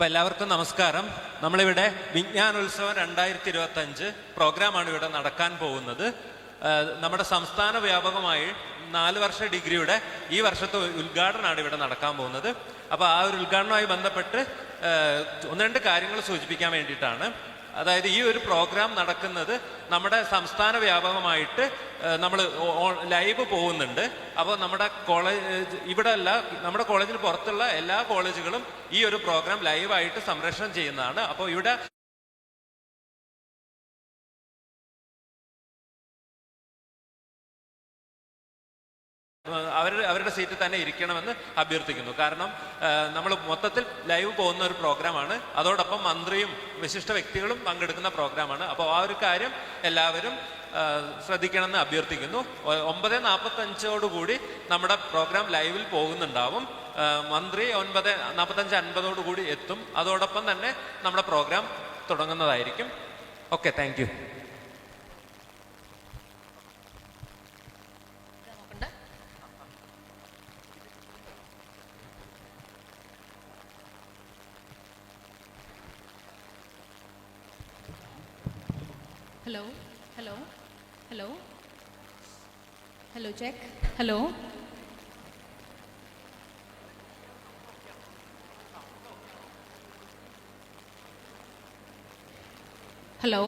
അപ്പോൾ എല്ലാവർക്കും നമസ്കാരം. നമ്മളിവിടെ വിജ്ഞാനോത്സവം 2025 പ്രോഗ്രാമാണ് ഇവിടെ നടക്കാൻ പോകുന്നത്. നമ്മുടെ സംസ്ഥാന വ്യാപകമായി 4 വർഷ ഡിഗ്രിയുടെ ഈ വർഷത്തെ ഉദ്ഘാടനമാണ് ഇവിടെ നടക്കാൻ പോകുന്നത്. അപ്പോൾ ആ ഒരു ഉദ്ഘാടനവുമായി ബന്ധപ്പെട്ട് ഒന്ന് രണ്ട് കാര്യങ്ങൾ സൂചിപ്പിക്കാൻ വേണ്ടിയിട്ടാണ്. അതായത് ഈ ഒരു പ്രോഗ്രാം നടക്കുന്നത് നമ്മുടെ സംസ്ഥാന വ്യാപകമായിട്ട് നമ്മൾ ലൈവ് പോകുന്നുണ്ട്. അപ്പോൾ നമ്മുടെ കോളേജ് ഇവിടെ അല്ല, നമ്മുടെ കോളേജിന് പുറത്തുള്ള എല്ലാ കോളേജുകളും ഈ ഒരു പ്രോഗ്രാം ലൈവായിട്ട് സംപ്രേഷണം ചെയ്യുന്നതാണ്. അപ്പോൾ ഇവിടെ അവരുടെ സീറ്റിൽ തന്നെ ഇരിക്കണമെന്ന് അഭ്യർത്ഥിക്കുന്നു. കാരണം നമ്മൾ മൊത്തത്തിൽ ലൈവ് പോകുന്ന ഒരു പ്രോഗ്രാമാണ്. അതോടൊപ്പം മന്ത്രിയും വിശിഷ്ട വ്യക്തികളും പങ്കെടുക്കുന്ന പ്രോഗ്രാമാണ്. അപ്പോൾ ആ ഒരു കാര്യം എല്ലാവരും ശ്രദ്ധിക്കണമെന്ന് അഭ്യർത്ഥിക്കുന്നു. 9:45 നമ്മുടെ പ്രോഗ്രാം ലൈവിൽ പോകുന്നുണ്ടാവും. മന്ത്രി 9:45-9:50 എത്തും. അതോടൊപ്പം തന്നെ നമ്മുടെ പ്രോഗ്രാം തുടങ്ങുന്നതായിരിക്കും. Okay, thank you. Hello, hello, hello, hello, check, hello. Hello.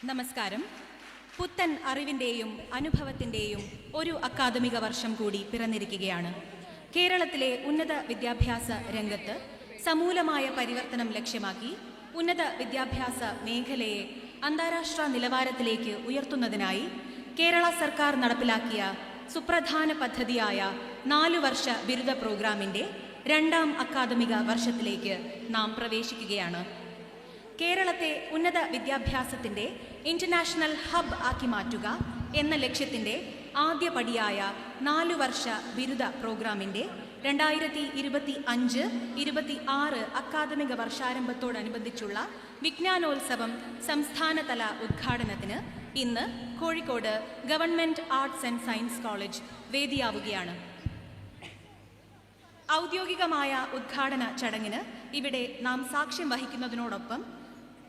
നമസ്കാരം. പുത്തൻ അറിവിൻ്റെയും അനുഭവത്തിൻ്റെയും ഒരു അക്കാദമിക വർഷം കൂടി പിറന്നിരിക്കുകയാണ്. കേരളത്തിലെ ഉന്നത വിദ്യാഭ്യാസ രംഗത്ത് സമൂലമായ പരിവർത്തനം ലക്ഷ്യമാക്കി ഉന്നത വിദ്യാഭ്യാസ മേഖലയെ അന്താരാഷ്ട്ര നിലവാരത്തിലേക്ക് ഉയർത്തുന്നതിനായി കേരള സർക്കാർ നടപ്പിലാക്കിയ സുപ്രധാന പദ്ധതിയായ 4 വർഷ ബിരുദ പ്രോഗ്രാമിൻ്റെ 2ാം അക്കാദമിക വർഷത്തിലേക്ക് നാം പ്രവേശിക്കുകയാണ്. കേരളത്തെ ഉന്നത വിദ്യാഭ്യാസത്തിൻ്റെ ഇൻ്റർനാഷണൽ ഹബ് ആക്കി മാറ്റുക എന്ന ലക്ഷ്യത്തിൻ്റെ ആദ്യ പടിയായ 4 വർഷ ബിരുദ പ്രോഗ്രാമിൻ്റെ 2025-26 അക്കാദമിക വർഷാരംഭത്തോടനുബന്ധിച്ചുള്ള വിജ്ഞാനോത്സവം സംസ്ഥാനതല ഉദ്ഘാടനത്തിന് ഇന്ന് Kozhikode government arts and science college വേദിയാവുകയാണ്. ഔദ്യോഗികമായ ഉദ്ഘാടന ചടങ്ങിന് ഇവിടെ നാം സാക്ഷ്യം വഹിക്കുന്നതിനോടൊപ്പം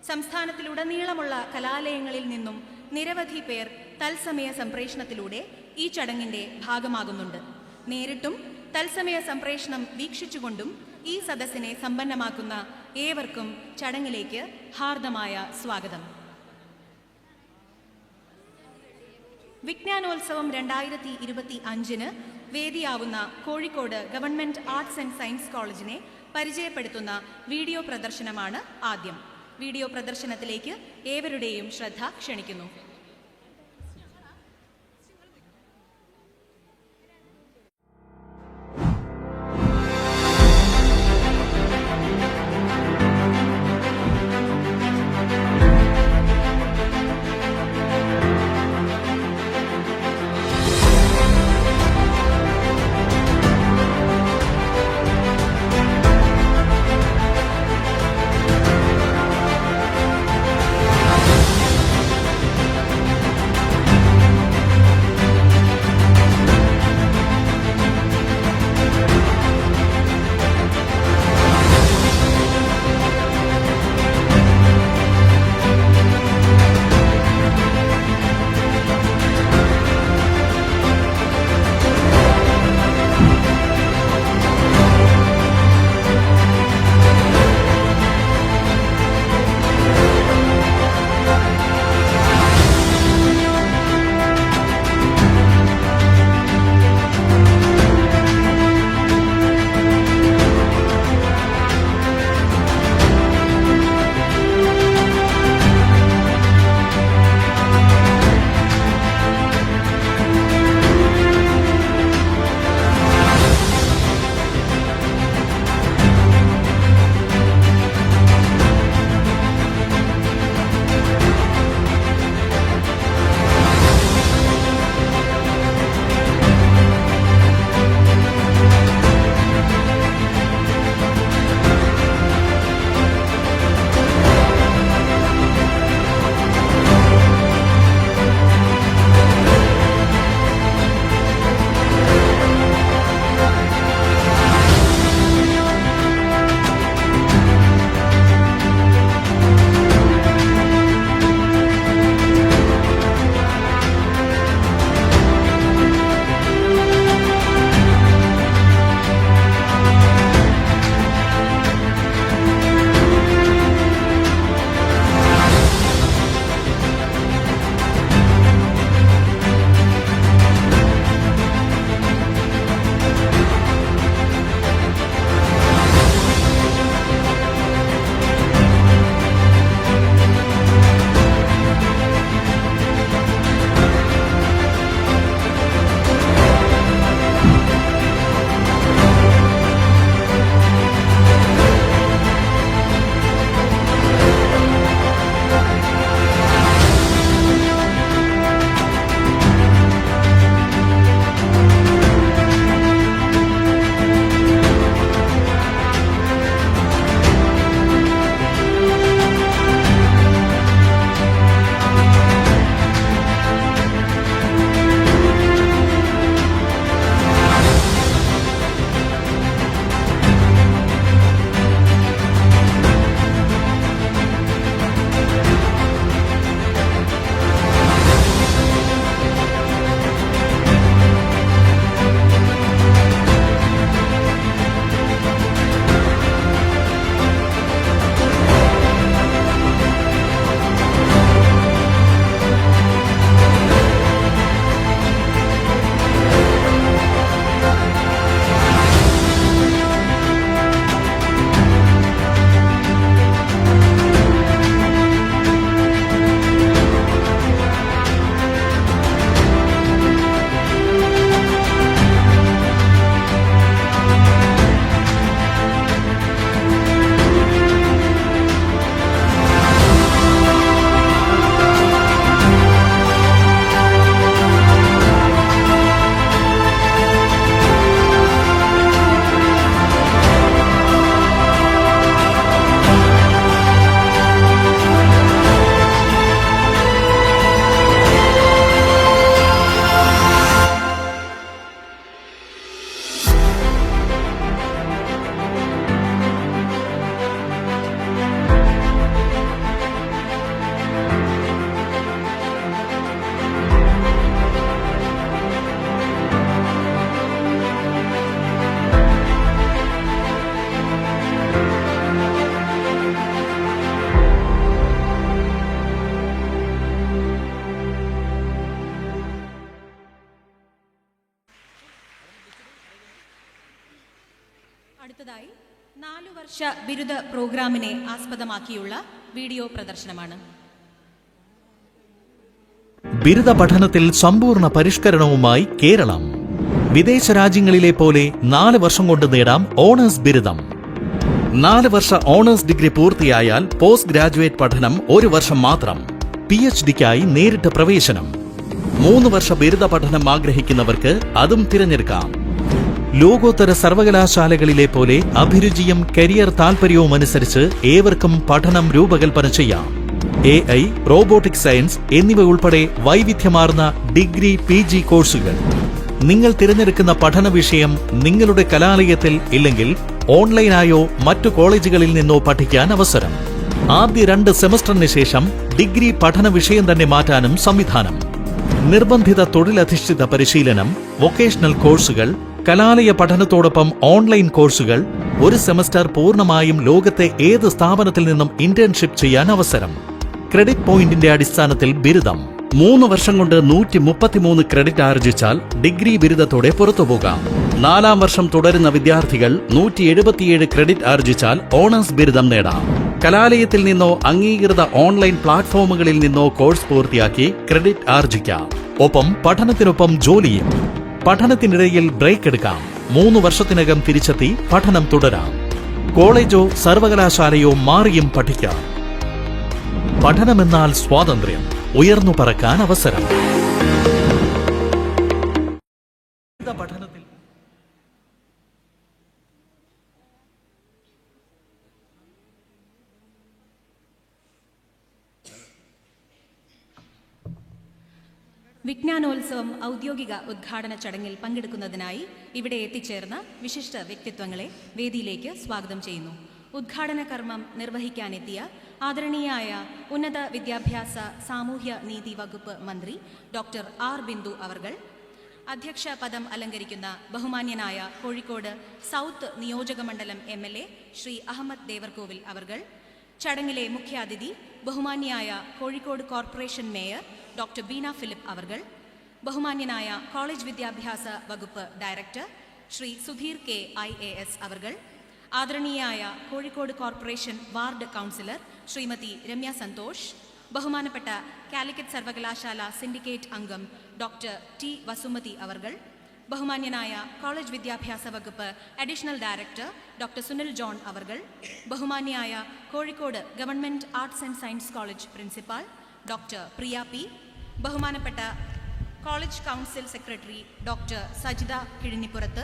സംസ്ഥാനത്തിലുടനീളമുള്ള കലാലയങ്ങളിൽ നിന്നും നിരവധി പേർ തത്സമയ സംപ്രേഷണത്തിലൂടെ ഈ ചടങ്ങിൻ്റെ ഭാഗമാകുന്നുണ്ട്. നേരിട്ടും തത്സമയ സംപ്രേഷണം വീക്ഷിച്ചുകൊണ്ടും ഈ സദസ്സിനെ സമ്പന്നമാക്കുന്ന ഏവർക്കും ചടങ്ങിലേക്ക് ഹാർദമായ സ്വാഗതം. വിജ്ഞാനോത്സവം 2025 വേദിയാവുന്ന Kozhikode government arts and science കോളേജിനെ പരിചയപ്പെടുത്തുന്ന വീഡിയോ പ്രദർശനമാണ് ആദ്യം. വീഡിയോ പ്രദർശനത്തിലേക്ക് ഏവരുടെയും ശ്രദ്ധ ക്ഷണിക്കുന്നു. അടുത്തതായി 4 വർഷ ബിരുദ പ്രോഗ്രാമിനെ ആസ്പദമാക്കിയുള്ള വീഡിയോ പ്രദർശനമാണ്. ബിരുദ പഠനത്തിൽ സമ്പൂർണ്ണ പരിഷ്കരണവുമായി കേരളം. വിദേശ രാജ്യങ്ങളിലെ പോലെ 4 വർഷം കൊണ്ട് നേടാം ഓണേഴ്സ് ബിരുദം. 4 വർഷ ഓണേഴ്സ് ഡിഗ്രി പൂർത്തിയായാൽ പോസ്റ്റ് ഗ്രാജുവേറ്റ് പഠനം 1 വർഷം മാത്രം. PhDക്കായി നേരിട്ട് പ്രവേശനം. 3 വർഷ ബിരുദ പഠനം ആഗ്രഹിക്കുന്നവർക്ക് അതും തിരഞ്ഞെടുക്കാം. ലോകോത്തര സർവകലാശാലകളിലെ പോലെ അഭിരുചിയും കരിയർ താൽപര്യവും അനുസരിച്ച് ഏവർക്കും പഠനം രൂപകൽപ്പന ചെയ്യാം. AI, റോബോട്ടിക് സയൻസ് എന്നിവ ഉൾപ്പെടെ വൈവിധ്യമാർന്ന ഡിഗ്രി PG കോഴ്സുകൾ. നിങ്ങൾ തിരഞ്ഞെടുക്കുന്ന പഠന വിഷയം നിങ്ങളുടെ കലാലയത്തിൽ ഇല്ലെങ്കിൽ ഓൺലൈനായോ മറ്റു കോളേജുകളിൽ നിന്നോ പഠിക്കാൻ അവസരം. ആദ്യ 2 സെമസ്റ്ററിന് ശേഷം ഡിഗ്രി പഠന വിഷയം തന്നെ മാറ്റാനും സംവിധാനം. നിർബന്ധിത തൊഴിലധിഷ്ഠിത പരിശീലനം, വൊക്കേഷണൽ കോഴ്സുകൾ, കലാലയ പഠനത്തോടൊപ്പം ഓൺലൈൻ കോഴ്സുകൾ, 1 സെമസ്റ്റർ പൂർണ്ണമായും ലോകത്തെ ഏത് സ്ഥാപനത്തിൽ നിന്നും ഇന്റേൺഷിപ്പ് ചെയ്യാൻ അവസരം. ക്രെഡിറ്റ് പോയിന്റിന്റെ അടിസ്ഥാനത്തിൽ ബിരുദം. 3 വർഷം കൊണ്ട് 133 ക്രെഡിറ്റ് ആർജിച്ചാൽ ഡിഗ്രി ബിരുദത്തോടെ പുറത്തുപോകാം. 4-ാം വർഷം തുടരുന്ന വിദ്യാർത്ഥികൾ 177 ക്രെഡിറ്റ് ആർജിച്ചാൽ ഓണേഴ്സ് ബിരുദം നേടാം. കലാലയത്തിൽ നിന്നോ അംഗീകൃത ഓൺലൈൻ പ്ലാറ്റ്ഫോമുകളിൽ നിന്നോ കോഴ്സ് പൂർത്തിയാക്കി ക്രെഡിറ്റ് ആർജിക്കാം. ഒപ്പം പഠനത്തിനൊപ്പം ജോലിയും. പഠനത്തിനിടയിൽ ബ്രേക്ക് എടുക്കാം. 3 വർഷത്തിനകം തിരിച്ചെത്തി പഠനം തുടരാം. കോളേജോ സർവകലാശാലയോ മാറിയും പഠിക്കാം. പഠനമെന്നാൽ സ്വാതന്ത്ര്യം, ഉയർന്നു പറക്കാൻ അവസരം. പഠനത്തിൽ വിജ്ഞാനോത്സവം ഔദ്യോഗിക ഉദ്ഘാടന ചടങ്ങിൽ പങ്കെടുക്കുന്നതിനായി ഇവിടെ എത്തിച്ചേർന്ന വിശിഷ്ട വ്യക്തിത്വങ്ങളെ വേദിയിലേക്ക് സ്വാഗതം ചെയ്യുന്നു. ഉദ്ഘാടന കർമ്മം നിർവഹിക്കാനെത്തിയ ആദരണീയായ ഉന്നത വിദ്യാഭ്യാസ സാമൂഹ്യ നീതി വകുപ്പ് മന്ത്രി ഡോക്ടർ ആർ ബിന്ദു അവർകൾ, അധ്യക്ഷ പദം അലങ്കരിക്കുന്ന ബഹുമാന്യനായ കോഴിക്കോട് സൗത്ത് നിയോജകമണ്ഡലം MLA ശ്രീ അഹമ്മദ് ദേവർകോവിൽ അവർകൾ, ചടങ്ങിലെ മുഖ്യാതിഥി ബഹുമാന്യായ Kozhikode corporation mayor doctor Beena Philip അവർകൾ, ബഹുമാന്യനായ കോളേജ് വിദ്യാഭ്യാസ വകുപ്പ് director Shri Sudheer K IAS അവർകൾ, ആദരണീയായ Kozhikode corporation ward councillor Shrimathi Ramya Santhosh, ബഹുമാനപ്പെട്ട കാലിക്കറ്റ് സർവകലാശാല സിൻഡിക്കേറ്റ് അംഗം ഡോക്ടർ T വസുമതി അവർകൾ, ബഹുമാന്യനായ കോളേജ് വിദ്യാഭ്യാസ വകുപ്പ് additional director doctor Sunil John അവർകൾ, ബഹുമാന്യായ Kozhikode government arts and science college principal doctor Priya P, ബഹുമാനപ്പെട്ട college council secretary doctor Sajitha Kizhinippurath,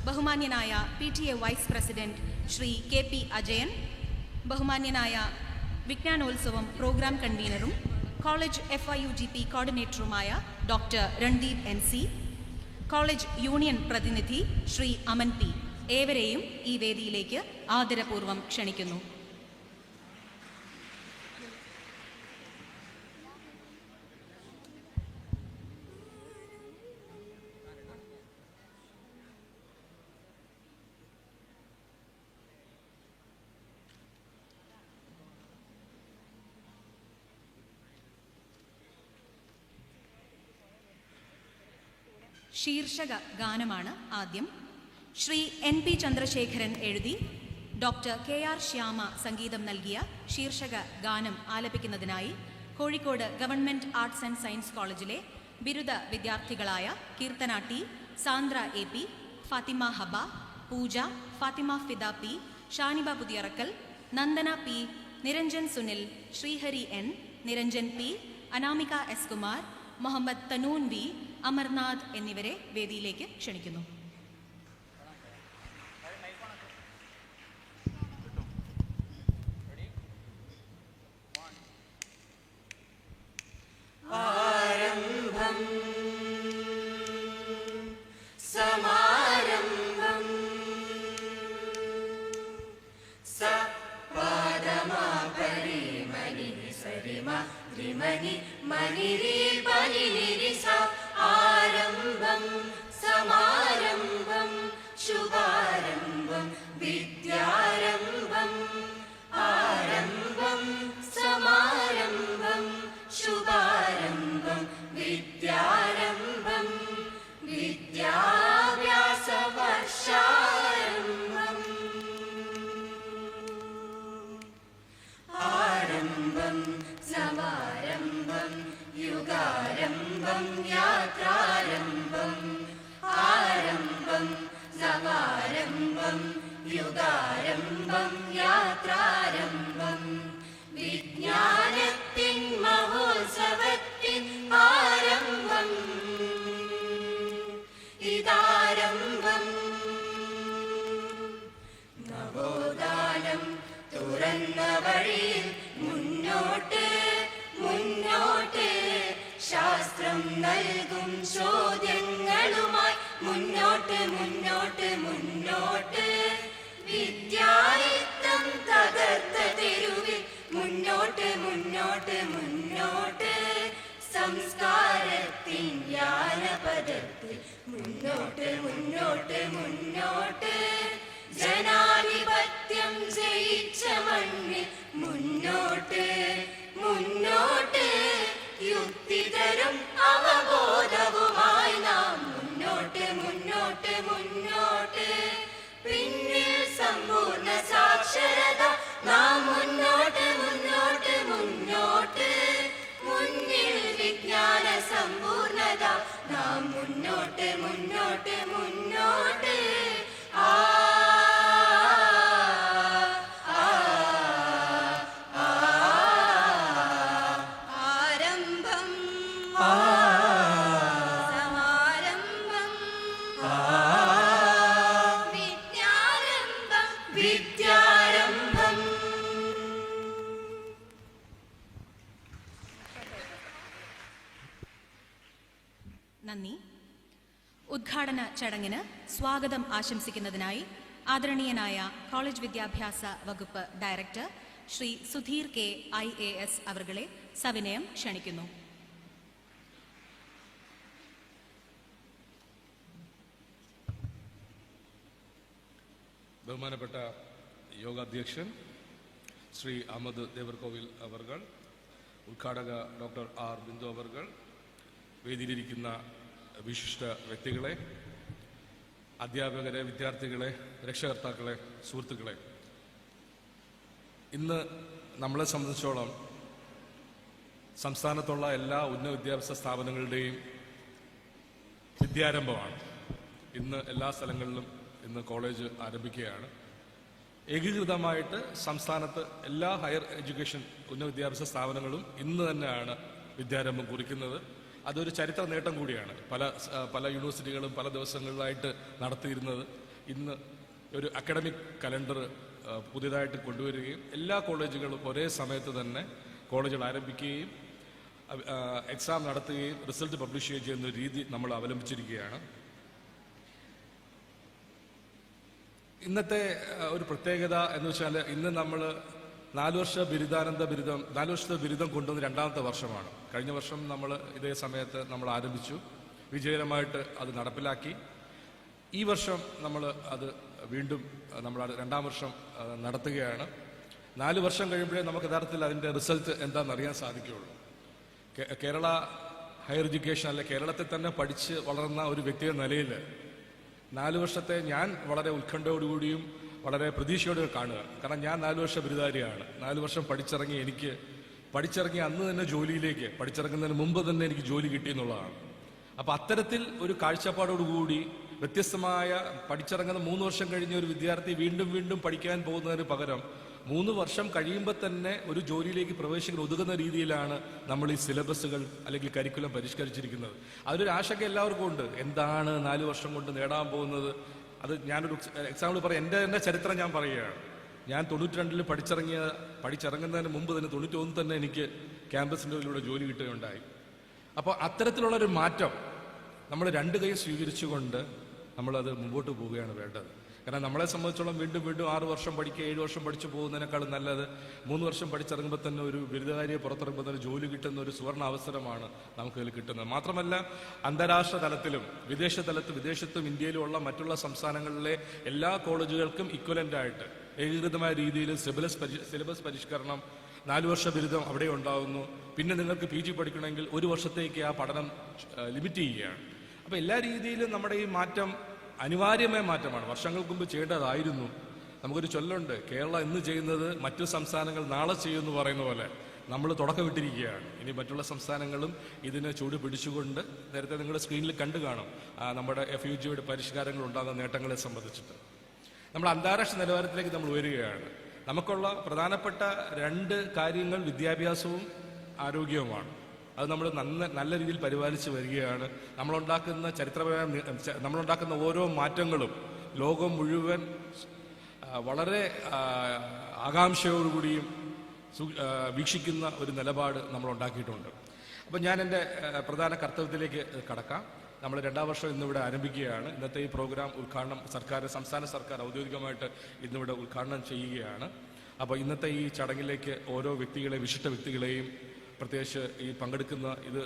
ബഹുമാന്യനായ PTA vice president Shri KP Ajayan, ബഹുമാന്യനായ വിജ്ഞാനോത്സവം പ്രോഗ്രാം കൺവീനറും കോളേജ് FIUGP കോർഡിനേറ്ററുമായ doctor Randeep NC, college union പ്രതിനിധി ശ്രീ അമൻ P, ഏവരെയും ഈ വേദിയിലേക്ക് ആദരപൂർവ്വം ക്ഷണിക്കുന്നു. ശീർഷക ഗാനമാണ് ആദ്യം. ശ്രീ NP ചന്ദ്രശേഖരൻ എഴുതി ഡോക്ടർ KR ശ്യാമ സംഗീതം നൽകിയ ശീർഷക ഗാനം ആലപിക്കുന്നതിനായി Kozhikode government arts and science കോളേജിലെ ബിരുദ വിദ്യാർത്ഥികളായ കീർത്തന T, സാന്ദ്ര AP, ഫാത്തിമ ഹബ, പൂജ, Fathima Fida P, Shaniba Puthiyarakkal, Nandana P, Niranjan Sunil, Sreehari N, Niranjan P, Anamika S Kumar, Muhammad തനൂൻ V, Amarnath എന്നിവരെ വേദിയിലേക്ക് ക്ഷണിക്കുന്നു. ആരംഭം സമാരംഭം സപദമാ പരിമനി സരിമ ത്രിമനി മനിരി പനിരി സ ആരംഭം സമാരംഭം ശുഭാരംഭം വിദ്യാരംഭം ആരംഭം സമാരംഭം ശുഭാരംഭം വിദ്യാരംഭം വിദ്യാഭ്യാസ വർഷാരംഭം ആരംഭം യാത്രാരംഭം ആരംഭം സമാരംഭം യുഗാരംഭം യാത്രാരംഭം വിജ്ഞാനത്തിൻ മഹോത്സവത്തിൻ ആരംഭം ഇതാരംഭം നവോത്ഥാനം തുറന്ന വഴിയിൽ മുന്നോട്ട് മുന്നോട്ട് ശാസ്ത്രം നൽകും ചോദ്യങ്ങളുമായി മുന്നോട്ട് മുന്നോട്ട് മുന്നോട്ട് വിദ്യായുക്തം തകർത്ത തെരുവിൽ മുന്നോട്ട് മുന്നോട്ട് മുന്നോട്ട് സംസ്കാരത്തിൻ ജ്ഞാനപഥത്തിൽ മുന്നോട്ട് മുന്നോട്ട് മുന്നോട്ട് ജനാധിപത്യം ജയിച്ച മണ്ണിൽ മുന്നോട്ട് മുന്നോട്ട് യുക്തിതരം അവബോധവുമായി നാം മുന്നോട്ട് മുന്നോട്ട് മുന്നോട്ട് പിന്നിൽ സമ്പൂർണ്ണ സാക്ഷരത നാം മുന്നോട്ട് മുന്നോട്ട് മുന്നോട്ട് മുന്നിൽ വിജ്ഞാന സമ്പൂർണത നാം മുന്നോട്ട് മുന്നോട്ട് മുന്നോട്ട് ആരംഭം സമാരംഭം വിദ്യാരംഭം വിദ്യാരംഭം. നന്ദി. ഉദ്ഘാടന ചടങ്ങിന് സ്വാഗതം ആശംസിക്കുന്നതിനായി ആദരണീയനായ കോളേജ് വിദ്യാഭ്യാസ വകുപ്പ് director Shri Sudheer K IAS അവർകളെ സവിനയം ക്ഷണിക്കുന്നു. ബഹുമാനപ്പെട്ട യോഗാധ്യക്ഷൻ ശ്രീ അഹമ്മദ് ദേവർകോവിൽ അവർകൾ, ഉദ്ഘാടക ഡോക്ടർ R ബിന്ദു അവർകൾ, വേദിയിലിരിക്കുന്ന വിശിഷ്ട വ്യക്തികളെ, അധ്യാപകരെ, വിദ്യാർത്ഥികളെ, രക്ഷകർത്താക്കളെ, സുഹൃത്തുക്കളെ, ഇന്ന് നമ്മളെ സംബന്ധിച്ചോളം സംസ്ഥാനത്തുള്ള എല്ലാ ഉന്നത വിദ്യാഭ്യാസ സ്ഥാപനങ്ങളുടെയും വിദ്യാരംഭമാണ്. ഇന്ന് എല്ലാ സ്ഥലങ്ങളിലും ഇന്ന് കോളേജ് ആരംഭിക്കുകയാണ്. ഏകീകൃതമായിട്ട് സംസ്ഥാനത്ത് എല്ലാ ഹയർ എഡ്യൂക്കേഷൻ ഉന്നത വിദ്യാഭ്യാസ സ്ഥാപനങ്ങളും ഇന്ന് തന്നെയാണ് വിദ്യാരംഭം കുറിക്കുന്നത്. അതൊരു ചരിത്ര നേട്ടം കൂടിയാണ്. പല യൂണിവേഴ്സിറ്റികളും പല ദിവസങ്ങളിലായിട്ട് നടത്തിയിരുന്നത് ഇന്ന് ഒരു അക്കാഡമിക് കലണ്ടർ പുതിയതായിട്ട് കൊണ്ടുവരികയും എല്ലാ കോളേജുകളും ഒരേ സമയത്ത് തന്നെ കോളേജുകൾ ആരംഭിക്കുകയും എക്സാം നടത്തുകയും റിസൾട്ട് പബ്ലിഷ് ചെയ്യുകയും ചെയ്യുന്ന രീതി നമ്മൾ അവലംബിച്ചിരിക്കുകയാണ്. ഇന്നത്തെ ഒരു പ്രത്യേകത എന്ന് വെച്ചാൽ ഇന്ന് നമ്മൾ 4 വർഷ നാല് വർഷത്തെ ബിരുദം കൊണ്ടുവന്ന് 2ാമത്തെ വർഷമാണ്. കഴിഞ്ഞ വർഷം നമ്മൾ ഇതേ സമയത്ത് നമ്മൾ ആരംഭിച്ചു, വിജയകരമായിട്ട് അത് നടപ്പിലാക്കി. ഈ വർഷം നമ്മൾ അത് വീണ്ടും നമ്മൾ 2ാം വർഷം നടത്തുകയാണ്. 4 വർഷം കഴിയുമ്പോഴേ നമുക്ക് യഥാർത്ഥത്തിൽ അതിൻ്റെ റിസൾട്ട് എന്താണെന്ന് അറിയാൻ സാധിക്കുകയുള്ളൂ. കേരള ഹയർ എഡ്യൂക്കേഷൻ അല്ലെ കേരളത്തിൽ തന്നെ പഠിച്ച് വളർന്ന ഒരു വ്യക്തിയുടെ നിലയിൽ 4 വർഷത്തെ ഞാൻ വളരെ ഉത്കണ്ഠയോടുകൂടിയും വളരെ പ്രതീക്ഷയോടെ കാണുക. കാരണം ഞാൻ 4 വർഷ ബിരുദധാരിയാണ്. 4 വർഷം പഠിച്ചിറങ്ങി അന്ന് തന്നെ ജോലിയിലേക്ക്, പഠിച്ചിറങ്ങുന്നതിന് മുമ്പ് തന്നെ എനിക്ക് ജോലി കിട്ടിയെന്നുള്ളതാണ്. അപ്പം അത്തരത്തിൽ ഒരു കാഴ്ചപ്പാടോടുകൂടി വ്യത്യസ്തമായ പഠിച്ചിറങ്ങുന്ന 3 വർഷം കഴിഞ്ഞ ഒരു വിദ്യാർത്ഥി വീണ്ടും വീണ്ടും പഠിക്കാൻ പോകുന്നതിന് പകരം 3 വർഷം കഴിയുമ്പോൾ തന്നെ ഒരു ജോലിയിലേക്ക് പ്രവേശിക്കാൻ ഒതുങ്ങുന്ന രീതിയിലാണ് നമ്മൾ ഈ സിലബസുകൾ അല്ലെങ്കിൽ കരിക്കുലം പരിഷ്കരിച്ചിരിക്കുന്നത്. അതിലൊരു ആശങ്ക എല്ലാവർക്കും ഉണ്ട്. എന്താണ് 4 വർഷം കൊണ്ട് നേടാൻ പോകുന്നത്? അത് ഞാനൊരു എക്സാമ്പിൾ പറയാം. എൻ്റെ ചരിത്രം ഞാൻ പറയുകയാണ്. ഞാൻ 92 പഠിച്ചിറങ്ങുന്നതിന് മുമ്പ് തന്നെ 91 തന്നെ എനിക്ക് ക്യാമ്പസിൻ്റെ ഉള്ളിലൂടെ ജോലി കിട്ടുകയുണ്ടായി. അപ്പോൾ അത്തരത്തിലുള്ളൊരു മാറ്റം നമ്മൾ 2 കൈ സ്വീകരിച്ചുകൊണ്ട് നമ്മളത് മുമ്പോട്ട് പോവുകയാണ് വേണ്ടത്. കാരണം നമ്മളെ സംബന്ധിച്ചോളം വീണ്ടും 6 വർഷം പഠിക്കുക, 7 വർഷം പഠിച്ചു പോകുന്നതിനേക്കാളും നല്ലത് 3 വർഷം പഠിച്ചിറങ്ങുമ്പോൾ തന്നെ ഒരു ബിരുദധാരിയെ പുറത്തിറങ്ങുമ്പോൾ തന്നെ ജോലി കിട്ടുന്ന ഒരു സുവർണ അവസരമാണ് നമുക്കതിൽ കിട്ടുന്നത്. മാത്രമല്ല അന്താരാഷ്ട്ര തലത്തിലും വിദേശത്തും ഇന്ത്യയിലുമുള്ള മറ്റുള്ള സംസ്ഥാനങ്ങളിലെ എല്ലാ കോളേജുകൾക്കും ഇക്വലൻ്റായിട്ട് ഏകീകൃതമായ രീതിയിൽ സിലബസ് പരിഷ്കരണം, 4 വർഷ ബിരുദം അവിടെ ഉണ്ടാകുന്നു. പിന്നെ നിങ്ങൾക്ക് PG പഠിക്കണമെങ്കിൽ 1 വർഷത്തേക്ക് ആ പഠനം ലിമിറ്റ് ചെയ്യുകയാണ്. അപ്പോൾ എല്ലാ രീതിയിലും നമ്മുടെ ഈ മാറ്റം അനിവാര്യമായ മാറ്റമാണ്. വർഷങ്ങൾക്ക് മുമ്പ് ചെയ്യേണ്ടതായിരുന്നു. നമുക്കൊരു ചൊല്ലുണ്ട്, കേരളം ഇന്ന് ചെയ്യുന്നത് മറ്റു സംസ്ഥാനങ്ങൾ നാളെ ചെയ്യുമെന്ന് പറയുന്ന പോലെ നമ്മൾ തുടക്കമിട്ടിരിക്കുകയാണ്. ഇനി മറ്റുള്ള സംസ്ഥാനങ്ങളും ഇതിന് ചൂട് പിടിച്ചുകൊണ്ട് നേരത്തെ നിങ്ങളുടെ സ്ക്രീനിൽ കണ്ടു കാണും നമ്മുടെ FUGയുടെ പരിഷ്കാരങ്ങൾ ഉണ്ടാകുന്ന നേട്ടങ്ങളെ സംബന്ധിച്ചിട്ട്. നമ്മൾ അന്താരാഷ്ട്ര നിലവാരത്തിലേക്ക് നമ്മൾ ഉയരുകയാണ്. നമുക്കുള്ള പ്രധാനപ്പെട്ട 2 കാര്യങ്ങൾ വിദ്യാഭ്യാസവും ആരോഗ്യവുമാണ്. അത് നമ്മൾ നല്ല രീതിയിൽ പരിപാലിച്ച് വരികയാണ്. നമ്മളുണ്ടാക്കുന്ന ഓരോ മാറ്റങ്ങളും ലോകം മുഴുവൻ വളരെ ആകാംക്ഷയോടുകൂടിയും വീക്ഷിക്കുന്ന ഒരു നിലപാട് നമ്മൾ ഉണ്ടാക്കിയിട്ടുണ്ട്. അപ്പം ഞാൻ എൻ്റെ പ്രധാന കർത്തവ്യത്തിലേക്ക് കടക്കാം. നമ്മൾ 2ാം വർഷം ഇന്നിവിടെ ആരംഭിക്കുകയാണ്. ഇന്നത്തെ ഈ പ്രോഗ്രാം ഉദ്ഘാടനം സംസ്ഥാന സർക്കാർ ഔദ്യോഗികമായിട്ട് ഇന്നിവിടെ ഉദ്ഘാടനം ചെയ്യുകയാണ്. അപ്പോൾ ഇന്നത്തെ ഈ ചടങ്ങിലേക്ക് ഓരോ വിശിഷ്ട വ്യക്തികളെയും പ്രത്യേകിച്ച് ഈ പങ്കെടുക്കുന്ന ഇത്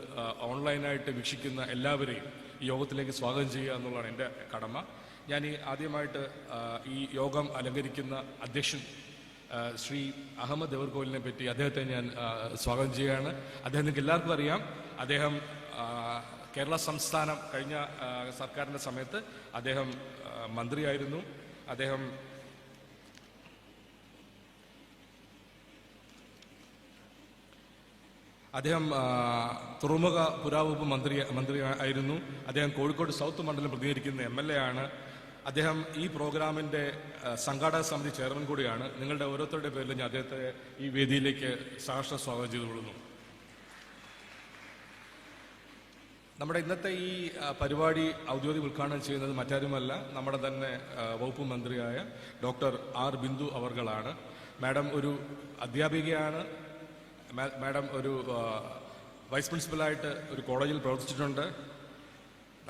ഓൺലൈനായിട്ട് വീക്ഷിക്കുന്ന എല്ലാവരെയും ഈ യോഗത്തിലേക്ക് സ്വാഗതം ചെയ്യുക എന്നുള്ളതാണ് എൻ്റെ കടമ. ഞാൻ ആദ്യമായിട്ട് ഈ യോഗം അലങ്കരിക്കുന്ന അധ്യക്ഷൻ ശ്രീ അഹമ്മദ് ദേവർകോലിനെ പറ്റി അദ്ദേഹത്തെ ഞാൻ സ്വാഗതം ചെയ്യുകയാണ്. അദ്ദേഹം നിങ്ങൾക്ക് എല്ലാവർക്കും അറിയാം. അദ്ദേഹം കേരള സംസ്ഥാനം കഴിഞ്ഞ സർക്കാരിൻ്റെ സമയത്ത് അദ്ദേഹം മന്ത്രിയായിരുന്നു. അദ്ദേഹം തുറമുഖ പുരാവകുപ്പ് മന്ത്രി ആയിരുന്നു. അദ്ദേഹം കോഴിക്കോട് സൗത്ത് മണ്ഡലം പ്രതിനിധീകരിക്കുന്ന MLA ആണ്. അദ്ദേഹം ഈ പ്രോഗ്രാമിൻ്റെ സംഘാടക സമിതി ചെയർമാൻ കൂടിയാണ്. നിങ്ങളുടെ ഓരോരുത്തരുടെ പേരിൽ ഞാൻ അദ്ദേഹത്തെ ഈ വേദിയിലേക്ക് സഹർഷം സ്വാഗതം ചെയ്തുകൊള്ളുന്നു. നമ്മുടെ ഇന്നത്തെ ഈ പരിപാടി ഔദ്യോഗിക ഉദ്ഘാടനം ചെയ്യുന്നത് മറ്റാരുമല്ല, നമ്മുടെ തന്നെ വകുപ്പ് മന്ത്രിയായ ഡോക്ടർ R. ബിന്ദു അവർകളാണ്. മാഡം ഒരു അധ്യാപികയാണ്. മാഡം ഒരു വൈസ് പ്രിൻസിപ്പലായിട്ട് ഒരു കോളേജിൽ പ്രവർത്തിച്ചിട്ടുണ്ട്.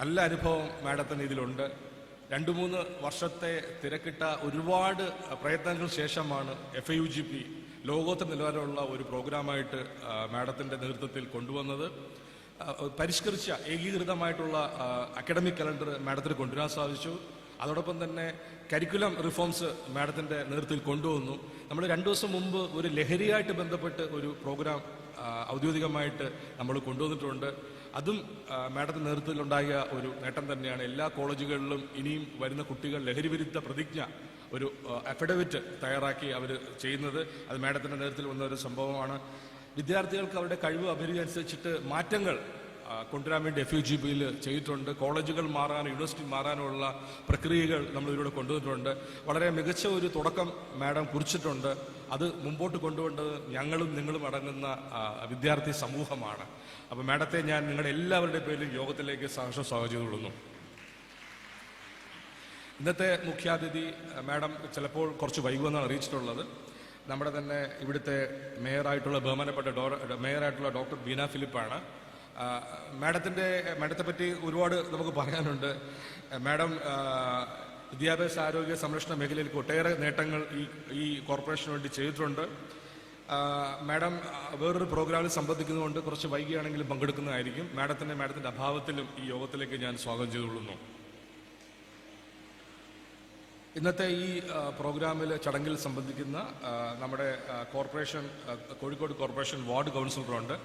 നല്ല അനുഭവം മാഡത്തിന് ഇതിലുണ്ട്. 2-3 വർഷത്തെ തിരക്കിട്ട ഒരുപാട് പ്രയത്നങ്ങൾക്ക് ശേഷമാണ് FIUGP ലോകോത്തര നിലവാരമുള്ള ഒരു പ്രോഗ്രാമായിട്ട് മാഡത്തിൻ്റെ നേതൃത്വത്തിൽ കൊണ്ടുവന്നത്. പരിഷ്കരിച്ച ഏകീകൃതമായിട്ടുള്ള അക്കാഡമിക് കലണ്ടർ മാഡത്തിന് കൊണ്ടുവരാൻ സാധിച്ചു. അതോടൊപ്പം തന്നെ കരിക്കുലം റിഫോംസ് മാഡത്തിൻ്റെ നേതൃത്വത്തിൽ കൊണ്ടുവന്നു. നമ്മൾ 2 ദിവസം മുമ്പ് ഒരു ലഹരിയായിട്ട് ബന്ധപ്പെട്ട് ഒരു പ്രോഗ്രാം ഔദ്യോഗികമായിട്ട് നമ്മൾ കൊണ്ടുവന്നിട്ടുണ്ട്. അതും മാഡത്തിൻ്റെ നേതൃത്വത്തിലുണ്ടായ ഒരു നേട്ടം തന്നെയാണ്. എല്ലാ കോളേജുകളിലും ഇനിയും വരുന്ന കുട്ടികൾ ലഹരി വിരുദ്ധ പ്രതിജ്ഞ ഒരു അഫിഡവിറ്റ് തയ്യാറാക്കി അവർ ചെയ്യുന്നത്. അത് മാഡത്തിൻ്റെ നേതൃത്വത്തിൽ വന്ന ഒരു സംഭവമാണ്. വിദ്യാർത്ഥികൾക്ക് അവരുടെ കഴിവ് അഭിരുചിയനുസരിച്ചിട്ട് മാറ്റങ്ങൾ കൊണ്ടുവരാൻ വേണ്ടി FUGPയിൽ ചെയ്തിട്ടുണ്ട്. കോളേജുകൾ മാറാനും യൂണിവേഴ്സിറ്റി മാറാനുമുള്ള പ്രക്രിയകൾ നമ്മൾ ഇതിലൂടെ കൊണ്ടുവന്നിട്ടുണ്ട്. വളരെ മികച്ച ഒരു തുടക്കം മാഡം കുറിച്ചിട്ടുണ്ട്. അത് മുമ്പോട്ട് കൊണ്ടുപോകേണ്ടത് ഞങ്ങളും നിങ്ങളും അടങ്ങുന്ന വിദ്യാർത്ഥി സമൂഹമാണ്. അപ്പോൾ മാഡത്തെ ഞാൻ നിങ്ങളുടെ എല്ലാവരുടെ പേരിലും യോഗത്തിലേക്ക് സഹർഷം സ്വാഗതം ചെയ്തുകൊള്ളുന്നു. ഇന്നത്തെ മുഖ്യാതിഥി മാഡം ചിലപ്പോൾ കുറച്ച് വൈകുമെന്നാണ് അറിയിച്ചിട്ടുള്ളത്. നമ്മുടെ തന്നെ ഇവിടുത്തെ ബഹുമാനപ്പെട്ട മേയറായിട്ടുള്ള ഡോക്ടർ ബീന ഫിലിപ്പാണ്. മാഡത്തെ പറ്റി ഒരുപാട് നമുക്ക് പറയാനുണ്ട്. മാഡം വിദ്യാഭ്യാസ ആരോഗ്യ സംരക്ഷണ മേഖലയിൽ ഒട്ടേറെ നേട്ടങ്ങൾ ഈ കോർപ്പറേഷന് വേണ്ടി ചെയ്തിട്ടുണ്ട്. മാഡം വേറൊരു പ്രോഗ്രാമിൽ സംബന്ധിക്കുന്നതുകൊണ്ട് കുറച്ച് വൈകിയാണെങ്കിലും പങ്കെടുക്കുന്നതായിരിക്കും. മാഡത്തിൻ്റെ അഭാവത്തിലും ഈ യോഗത്തിലേക്ക് ഞാൻ സ്വാഗതം ചെയ്തുകൊള്ളുന്നു. ഇന്നത്തെ ഈ ചടങ്ങിൽ സംബന്ധിക്കുന്ന നമ്മുടെ കോഴിക്കോട് കോർപ്പറേഷൻ വാർഡ് കൗൺസിലറുണ്ട്.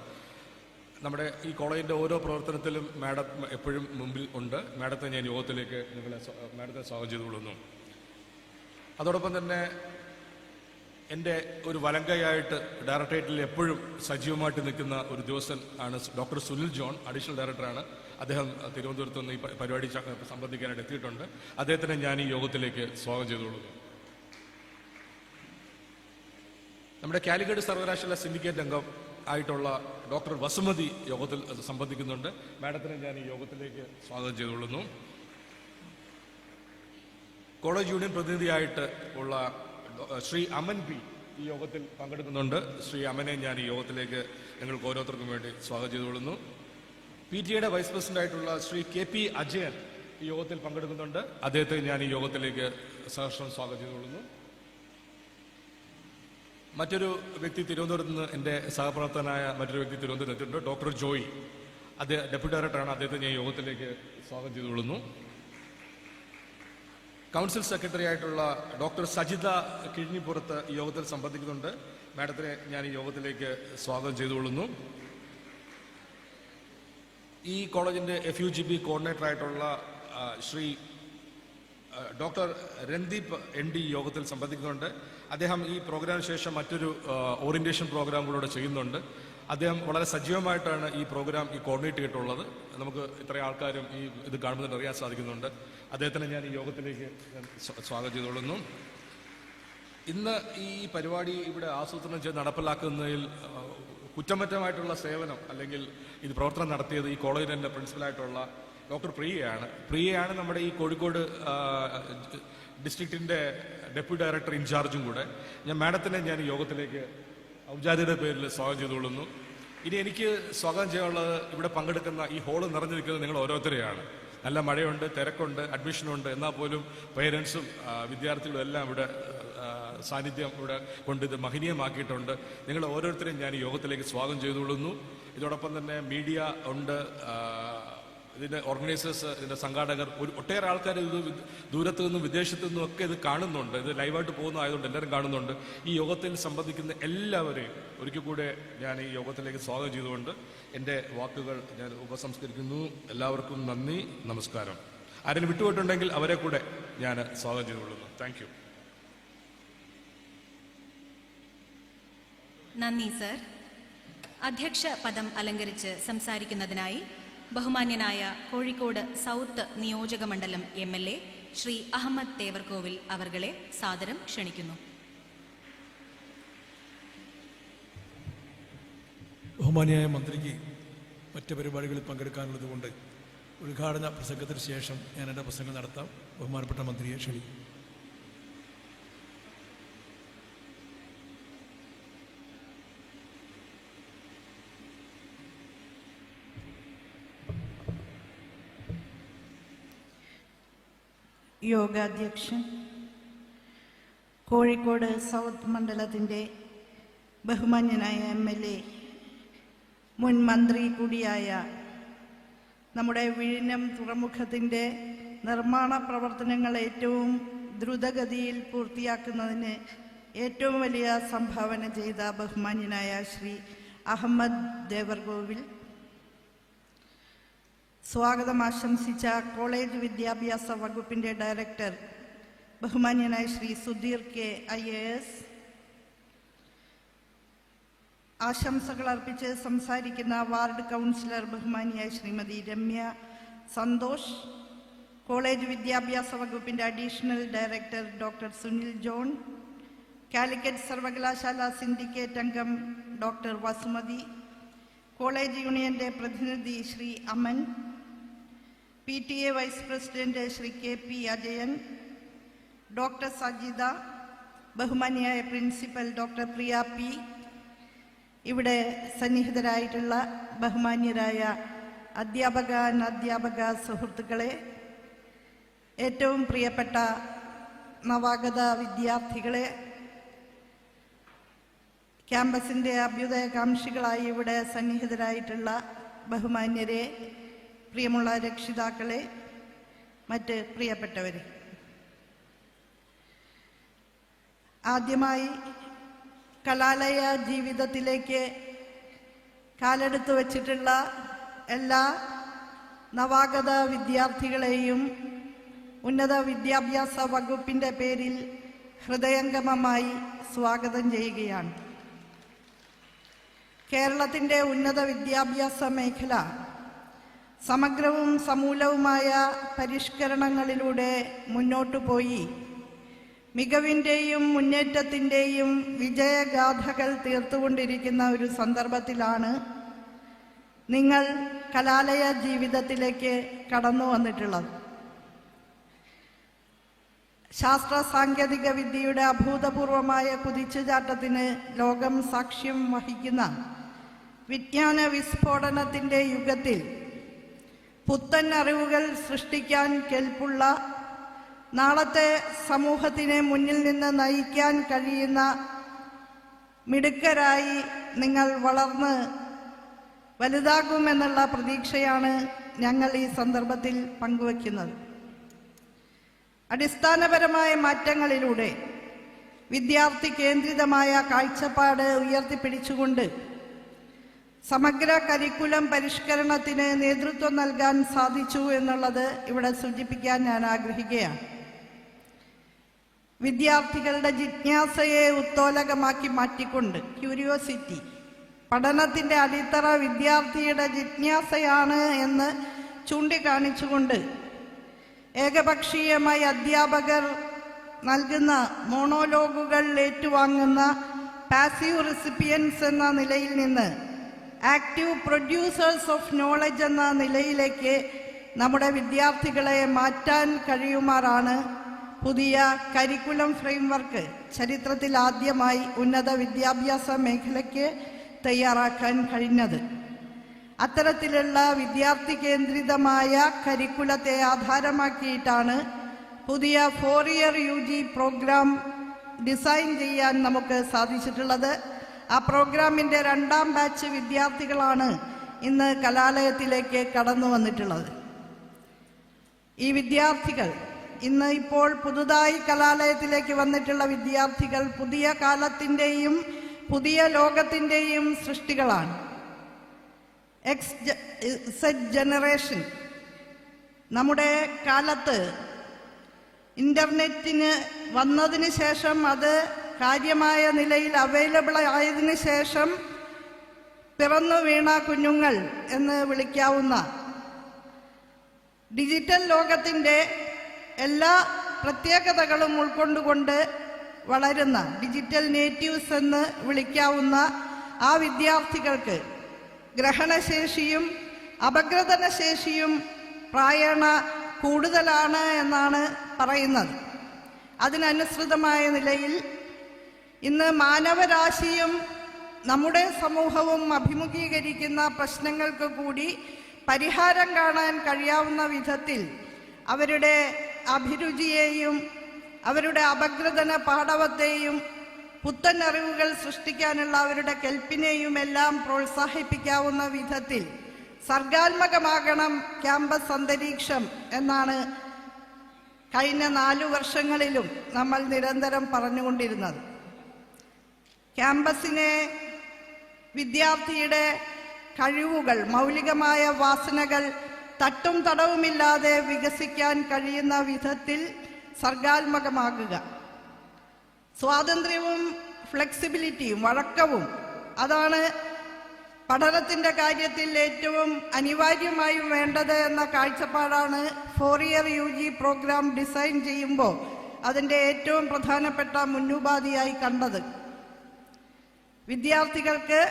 നമ്മുടെ ഈ കോളേജിൻ്റെ ഓരോ പ്രവർത്തനത്തിലും മാഡം എപ്പോഴും മുമ്പിൽ ഉണ്ട്. മാഡത്തെ ഞാൻ യോഗത്തിലേക്ക് മാഡത്തെ സ്വാഗതം ചെയ്തുകൊള്ളുന്നു. അതോടൊപ്പം തന്നെ എൻ്റെ ഒരു വലങ്കയായിട്ട് ഡയറക്ടറേറ്റിൽ എപ്പോഴും സജീവമായിട്ട് നിൽക്കുന്ന ഒരു ഉദ്യോഗസ്ഥൻ ആണ് ഡോക്ടർ സുനിൽ ജോൺ, അഡീഷണൽ ഡയറക്ടറാണ്. അദ്ദേഹം തിരുവനന്തപുരത്ത് നിന്ന് ഈ പരിപാടി സംബന്ധിക്കാനായിട്ട് എത്തിയിട്ടുണ്ട്. അദ്ദേഹത്തിനെ ഞാൻ ഈ യോഗത്തിലേക്ക് സ്വാഗതം ചെയ്തുകൊള്ളുന്നു. നമ്മുടെ കാലിക്കറ്റ് സർവകലാശാല സിൻഡിക്കേറ്റ് അംഗം ആയിട്ടുള്ള ഡോക്ടർ വസുമതി യോഗത്തിൽ സംബന്ധിക്കുന്നുണ്ട്. മാഡത്തിനെ ഞാൻ ഈ യോഗത്തിലേക്ക് സ്വാഗതം ചെയ്തുകൊള്ളുന്നു. കോളേജ് യൂണിയൻ പ്രതിനിധിയായിട്ട് ഉള്ള ശ്രീ അമൻ പി ഈ യോഗത്തിൽ പങ്കെടുക്കുന്നുണ്ട്. ശ്രീ അമനെ ഞാൻ ഈ യോഗത്തിലേക്ക് നിങ്ങൾക്ക് ഓരോരുത്തർക്കും വേണ്ടി സ്വാഗതം ചെയ്തുകൊള്ളുന്നു. PTA വൈസ് പ്രസിഡന്റായിട്ടുള്ള ശ്രീ KP അജയൻ ഈ യോഗത്തിൽ പങ്കെടുക്കുന്നുണ്ട്. അദ്ദേഹത്തെ ഞാൻ ഈ യോഗത്തിലേക്ക് സഹർഷം സ്വാഗതം ചെയ്തുകൊള്ളുന്നു. മറ്റൊരു വ്യക്തി തിരുവനന്തപുരത്ത് നിന്ന് എൻ്റെ സഹപ്രവർത്തകനായ മറ്റൊരു വ്യക്തി തിരുവനന്തപുരത്ത് എത്തിയിട്ടുണ്ട്. ഡോക്ടർ ജോയി, അദ്ദേഹം ഡെപ്യൂട്ടി ഡയറക്ടറാണ്. അദ്ദേഹത്തെ ഞാൻ യോഗത്തിലേക്ക് സ്വാഗതം ചെയ്തുകൊള്ളുന്നു. കൗൺസിൽ സെക്രട്ടറി ആയിട്ടുള്ള ഡോക്ടർ സജിത കിഴിഞ്ഞിപ്പുറത്ത് ഈ യോഗത്തിൽ സംബന്ധിക്കുന്നുണ്ട്. മാഡത്തിനെ ഞാൻ ഈ യോഗത്തിലേക്ക് സ്വാഗതം ചെയ്തുകൊള്ളുന്നു. ഈ കോളേജിൻ്റെ FUGP കോർഡിനേറ്റർ ആയിട്ടുള്ള ശ്രീ ഡോക്ടർ രൺദീപ് ND യോഗത്തിൽ സംബന്ധിക്കുന്നുണ്ട്. അദ്ദേഹം ഈ പ്രോഗ്രാമിന് ശേഷം മറ്റൊരു ഓറിയന്റേഷൻ പ്രോഗ്രാം കൂടെ ചെയ്യുന്നുണ്ട്. അദ്ദേഹം വളരെ സജീവമായിട്ടാണ് ഈ പ്രോഗ്രാം കോർഡിനേറ്റ് ചെയ്തിട്ടുള്ളത്. നമുക്ക് ഇത്രയും ആൾക്കാരും ഈ ഇത് കാണുന്നതിന് അറിയാൻ സാധിക്കുന്നുണ്ട്. അദ്ദേഹത്തിനെ ഞാൻ ഈ യോഗത്തിലേക്ക് സ്വാഗതം ചെയ്തുകൊള്ളുന്നു. ഇന്ന് ഈ പരിപാടി ഇവിടെ ആസൂത്രണം ചെയ്ത് നടപ്പിലാക്കുന്നതിൽ കുറ്റമറ്റമായിട്ടുള്ള സേവനം അല്ലെങ്കിൽ ഇത് പ്രവർത്തനം നടത്തിയത് ഈ കോളേജിൻ്റെ പ്രിൻസിപ്പലായിട്ടുള്ള ഡോക്ടർ പ്രിയയാണ് നമ്മുടെ ഈ കോഴിക്കോട് ഡിസ്ട്രിക്റ്റിൻ്റെ ഡെപ്യൂട്ടി ഡയറക്ടർ ഇൻചാർജും കൂടെ. മാഡത്തിനെ ഞാൻ ഈ യോഗത്തിലേക്ക് ഔപചാരികയുടെ പേരിൽ സ്വാഗതം ചെയ്തുകൊള്ളുന്നു. ഇനി എനിക്ക് സ്വാഗതം ചെയ്യാനുള്ളത് ഇവിടെ പങ്കെടുക്കുന്ന ഈ ഹോള് നിറഞ്ഞിരിക്കുന്നത് നിങ്ങൾ ഓരോരുത്തരെയാണ്. നല്ല മഴയുണ്ട്, തിരക്കുണ്ട്, അഡ്മിഷനുണ്ട്. എന്നാൽ പോലും പേരൻസും വിദ്യാർത്ഥികളും എല്ലാം ഇവിടെ സാന്നിധ്യം ഇവിടെ കൊണ്ട് ഇത് മഹനീയമാക്കിയിട്ടുണ്ട്. നിങ്ങൾ ഓരോരുത്തരെയും ഞാൻ ഈ യോഗത്തിലേക്ക് സ്വാഗതം ചെയ്തുകൊള്ളുന്നു. ഇതോടൊപ്പം തന്നെ മീഡിയ ഉണ്ട്, ഇതിൻ്റെ ഓർഗനൈസേഴ്സ്, ഇതിൻ്റെ സംഘാടകർ, ഒട്ടേറെ ആൾക്കാർ ഇത് ദൂരത്തു നിന്നും വിദേശത്തു നിന്നും ഒക്കെ ഇത് കാണുന്നുണ്ട്. ഇത് ലൈവായിട്ട് പോകുന്നതായതുകൊണ്ട് എല്ലാവരും കാണുന്നുണ്ട്. ഈ യോഗത്തിൽ സംബന്ധിക്കുന്ന എല്ലാവരെയും ഒരിക്കൽ കൂടെ ഞാൻ ഈ യോഗത്തിലേക്ക് സ്വാഗതം ചെയ്തുകൊണ്ട് എൻ്റെ വാക്കുകൾ ഞാൻ ഉപസംസ്കരിക്കുന്നു. എല്ലാവർക്കും നന്ദി, നമസ്കാരം. ആരെങ്കിലും വിട്ടുപോയിട്ടുണ്ടെങ്കിൽ അവരെ കൂടെ ഞാൻ സ്വാഗതം ചെയ്തുകൊള്ളുന്നു. Thank you. നന്ദി സർ. അധ്യക്ഷ പദം അലങ്കരിച്ച് സംസാരിക്കുന്നതിനായി ബഹുമാന്യനായ കോഴിക്കോട് സൗത്ത് നിയോജക മണ്ഡലം MLA ശ്രീ അഹമ്മദ് തേവർകോവിൽ അവർകളെ സാദരം ക്ഷണിക്കുന്നു. ബഹുമാന്യായ മന്ത്രിക്ക് മറ്റ് പരിപാടികളിൽ പങ്കെടുക്കാനുള്ളത് കൊണ്ട് ഉദ്ഘാടന പ്രസംഗത്തിന് ശേഷം ഞാൻ എൻ്റെ പ്രസംഗം നടത്താം. ബഹുമാനപ്പെട്ട മന്ത്രിയെ ക്ഷണിക്കും. യോഗാധ്യക്ഷൻ, കോഴിക്കോട് സൗത്ത് മണ്ഡലത്തിൻ്റെ ബഹുമാന്യനായ MLA, മുൻ മന്ത്രി കൂടിയായ നമ്മുടെ വിഴിഞ്ഞം തുറമുഖത്തിൻ്റെ നിർമ്മാണ പ്രവർത്തനങ്ങൾ ഏറ്റവും ദ്രുതഗതിയിൽ പൂർത്തിയാക്കുന്നതിന് ഏറ്റവും വലിയ സംഭാവന ചെയ്ത ബഹുമാന്യനായ ശ്രീ അഹമ്മദ് ദേവർകോവിൽ, സ്വാഗതം ആശംസിച്ച കോളേജ് വിദ്യാഭ്യാസ വകുപ്പിൻ്റെ ഡയറക്ടർ ബഹുമാന്യനായ ശ്രീ സുധീർ K IAS, ആശംസകൾ അർപ്പിച്ച് സംസാരിക്കുന്ന വാർഡ് കൗൺസിലർ ബഹുമാനിയായ ശ്രീമതി രമ്യ സന്തോഷ്, കോളേജ് വിദ്യാഭ്യാസ വകുപ്പിൻ്റെ additional director doctor Sunil John, Calicut സർവകലാശാല സിൻഡിക്കേറ്റ് അംഗം ഡോക്ടർ വസുമതി, കോളേജ് യൂണിയൻ്റെ പ്രതിനിധി Shri Aman, PTA vice president Shri KP Ajayan, doctor Sajitha, ബഹുമാന്യായ പ്രിൻസിപ്പൽ ഡോക്ടർ പ്രിയ P, ഇവിടെ സന്നിഹിതരായിട്ടുള്ള ബഹുമാന്യരായ അധ്യാപക സുഹൃത്തുക്കളെ, ഏറ്റവും പ്രിയപ്പെട്ട നവാഗത വിദ്യാർത്ഥികളെ, ക്യാമ്പസിൻ്റെ അഭ്യുദയകാംക്ഷികളായി ഇവിടെ സന്നിഹിതരായിട്ടുള്ള ബഹുമാന്യരെ, പ്രിയമുള്ള രക്ഷിതാക്കളെ, മറ്റ് പ്രിയപ്പെട്ടവരെ, ആദ്യമായി കലാലയ ജീവിതത്തിലേക്ക് കാലെടുത്തു വച്ചിട്ടുള്ള എല്ലാ നവാഗത വിദ്യാർത്ഥികളെയും ഉന്നത വിദ്യാഭ്യാസ വകുപ്പിൻ്റെ പേരിൽ ഹൃദയംഗമമായി സ്വാഗതം ചെയ്യുകയാണ്. കേരളത്തിൻ്റെ ഉന്നത വിദ്യാഭ്യാസ മേഖല സമഗ്രവും സമൂലവുമായ പരിഷ്കരണങ്ങളിലൂടെ മുന്നോട്ടു പോയി മികവിൻ്റെയും മുന്നേറ്റത്തിൻ്റെയും വിജയഗാഥകൾ തീർത്തുകൊണ്ടിരിക്കുന്ന ഒരു സന്ദർഭത്തിലാണ് നിങ്ങൾ കലാലയ ജീവിതത്തിലേക്ക് കടന്നു വന്നിട്ടുള്ളത്. ശാസ്ത്ര സാങ്കേതിക വിദ്യയുടെ അഭൂതപൂർവമായ കുതിച്ചുചാട്ടത്തിന് ലോകം സാക്ഷ്യം വഹിക്കുന്ന വിജ്ഞാന വിസ്ഫോടനത്തിൻ്റെ യുഗത്തിൽ പുത്തൻ അറിവുകൾ സൃഷ്ടിക്കാൻ കെൽപ്പുള്ള, നാളത്തെ സമൂഹത്തിനെ മുന്നിൽ നിന്ന് നയിക്കാൻ കഴിയുന്ന മിടുക്കരായി നിങ്ങൾ വളർന്ന് വലുതാകുമെന്നുള്ള പ്രതീക്ഷയാണ് ഞങ്ങൾ ഈ സന്ദർഭത്തിൽ പങ്കുവയ്ക്കുന്നത്. അടിസ്ഥാനപരമായ മാറ്റങ്ങളിലൂടെ വിദ്യാർത്ഥി കേന്ദ്രിതമായ കാഴ്ചപ്പാട് ഉയർത്തിപ്പിടിച്ചുകൊണ്ട് സമഗ്ര കരിക്കുലം പരിഷ്കരണത്തിന് നേതൃത്വം നൽകാൻ സാധിച്ചു എന്നുള്ളത് ഇവിടെ സൂചിപ്പിക്കാൻ ഞാൻ ആഗ്രഹിക്കുകയാണ്. വിദ്യാർത്ഥികളുടെ ജിജ്ഞാസയെ ഉത്തോലകമാക്കി മാറ്റിക്കൊണ്ട് ക്യൂരിയോസിറ്റി, പഠനത്തിൻ്റെ അടിത്തറ വിദ്യാർത്ഥിയുടെ ജിജ്ഞാസയാണ് എന്ന് ചൂണ്ടിക്കാണിച്ചുകൊണ്ട് ഏകപക്ഷീയമായി അധ്യാപകർ നൽകുന്ന മോണോലോഗുകൾ ഏറ്റുവാങ്ങുന്ന പാസീവ് റെസിപ്പിയൻസ് എന്ന നിലയിൽ നിന്ന് ആക്റ്റീവ് പ്രൊഡ്യൂസേഴ്സ് ഓഫ് നോളജ് എന്ന നിലയിലേക്ക് നമ്മുടെ വിദ്യാർത്ഥികളെ മാറ്റാൻ കഴിയുമാറാണ് പുതിയ കരിക്കുലം ഫ്രെയിംവർക്ക് ചരിത്രത്തിൽ ആദ്യമായി ഉന്നത വിദ്യാഭ്യാസ മേഖലയ്ക്ക് തയ്യാറാക്കാൻ കഴിഞ്ഞത്. അത്തരത്തിലുള്ള വിദ്യാർത്ഥി കേന്ദ്രിതമായ കരിക്കുലത്തെ ആധാരമാക്കിയിട്ടാണ് പുതിയ 4-year UG പ്രോഗ്രാം ഡിസൈൻ ചെയ്യാൻ നമുക്ക് സാധിച്ചിട്ടുള്ളത്. ആ പ്രോഗ്രാമിൻ്റെ 2ാം ബാച്ച് വിദ്യാർത്ഥികളാണ് ഇന്ന് കലാലയത്തിലേക്ക് കടന്നു വന്നിട്ടുള്ളത്. ഈ വിദ്യാർത്ഥികൾ ഇപ്പോൾ പുതുതായി കലാലയത്തിലേക്ക് വന്നിട്ടുള്ള വിദ്യാർത്ഥികൾ പുതിയ കാലത്തിൻ്റെയും പുതിയ ലോകത്തിൻ്റെയും സൃഷ്ടികളാണ്. Z generation. നമ്മുടെ കാലത്ത് ഇൻ്റർനെറ്റിന് വന്നതിന് ശേഷം, അത് കാര്യമായ നിലയിൽ അവൈലബിൾ ആയതിനു ശേഷം പിറന്നു വീണ കുഞ്ഞുങ്ങൾ എന്ന് വിളിക്കാവുന്ന ഡിജിറ്റൽ ലോകത്തിൻ്റെ എല്ലാ പ്രത്യേകതകളും ഉൾക്കൊണ്ടുകൊണ്ട് വളരുന്ന ഡിജിറ്റൽ നേറ്റീവ്സ് എന്ന് വിളിക്കാവുന്ന ആ വിദ്യാർത്ഥികൾക്ക് ഗ്രഹണശേഷിയും അപഗ്രഥനശേഷിയും പ്രായേണ കൂടുതലാണ് എന്നാണ് പറയുന്നത്. അതിനനുസൃതമായ നിലയിൽ ഇന്ന് മാനവരാശിയും നമ്മുടെ സമൂഹവും അഭിമുഖീകരിക്കുന്ന പ്രശ്നങ്ങൾക്ക് കൂടി പരിഹാരം കാണാൻ കഴിയാവുന്ന വിധത്തിൽ അവരുടെ അഭിരുചിയെയും അവരുടെ അപഗ്രഥന പാടവത്തെയും പുത്തൻ അറിവുകൾ സൃഷ്ടിക്കാനുള്ള അവരുടെ കെൽപ്പിനെയും എല്ലാം പ്രോത്സാഹിപ്പിക്കാവുന്ന വിധത്തിൽ സർഗാത്മകമാകണം ക്യാമ്പസ് അന്തരീക്ഷം എന്നാണ് കഴിഞ്ഞ 4 വർഷങ്ങളിലും നമ്മൾ നിരന്തരം പറഞ്ഞുകൊണ്ടിരുന്നത്. ക്യാമ്പസിനെ വിദ്യാർത്ഥിയുടെ കഴിവുകൾ, മൗലികമായ വാസനകൾ തട്ടും തടവുമില്ലാതെ വികസിക്കാൻ കഴിയുന്ന വിധത്തിൽ സർഗാത്മകമാകുക. സ്വാതന്ത്ര്യവും ഫ്ലെക്സിബിലിറ്റിയും വഴക്കവും അതാണ് പഠനത്തിൻ്റെ കാര്യത്തിൽ ഏറ്റവും അനിവാര്യമായും വേണ്ടത് എന്ന കാഴ്ചപ്പാടാണ് 4-year UG പ്രോഗ്രാം ഡിസൈൻ ചെയ്യുമ്പോൾ അതിൻ്റെ ഏറ്റവും പ്രധാനപ്പെട്ട മുന്നുപാധിയായി കണ്ടത്. വിദ്യാർത്ഥികൾക്ക്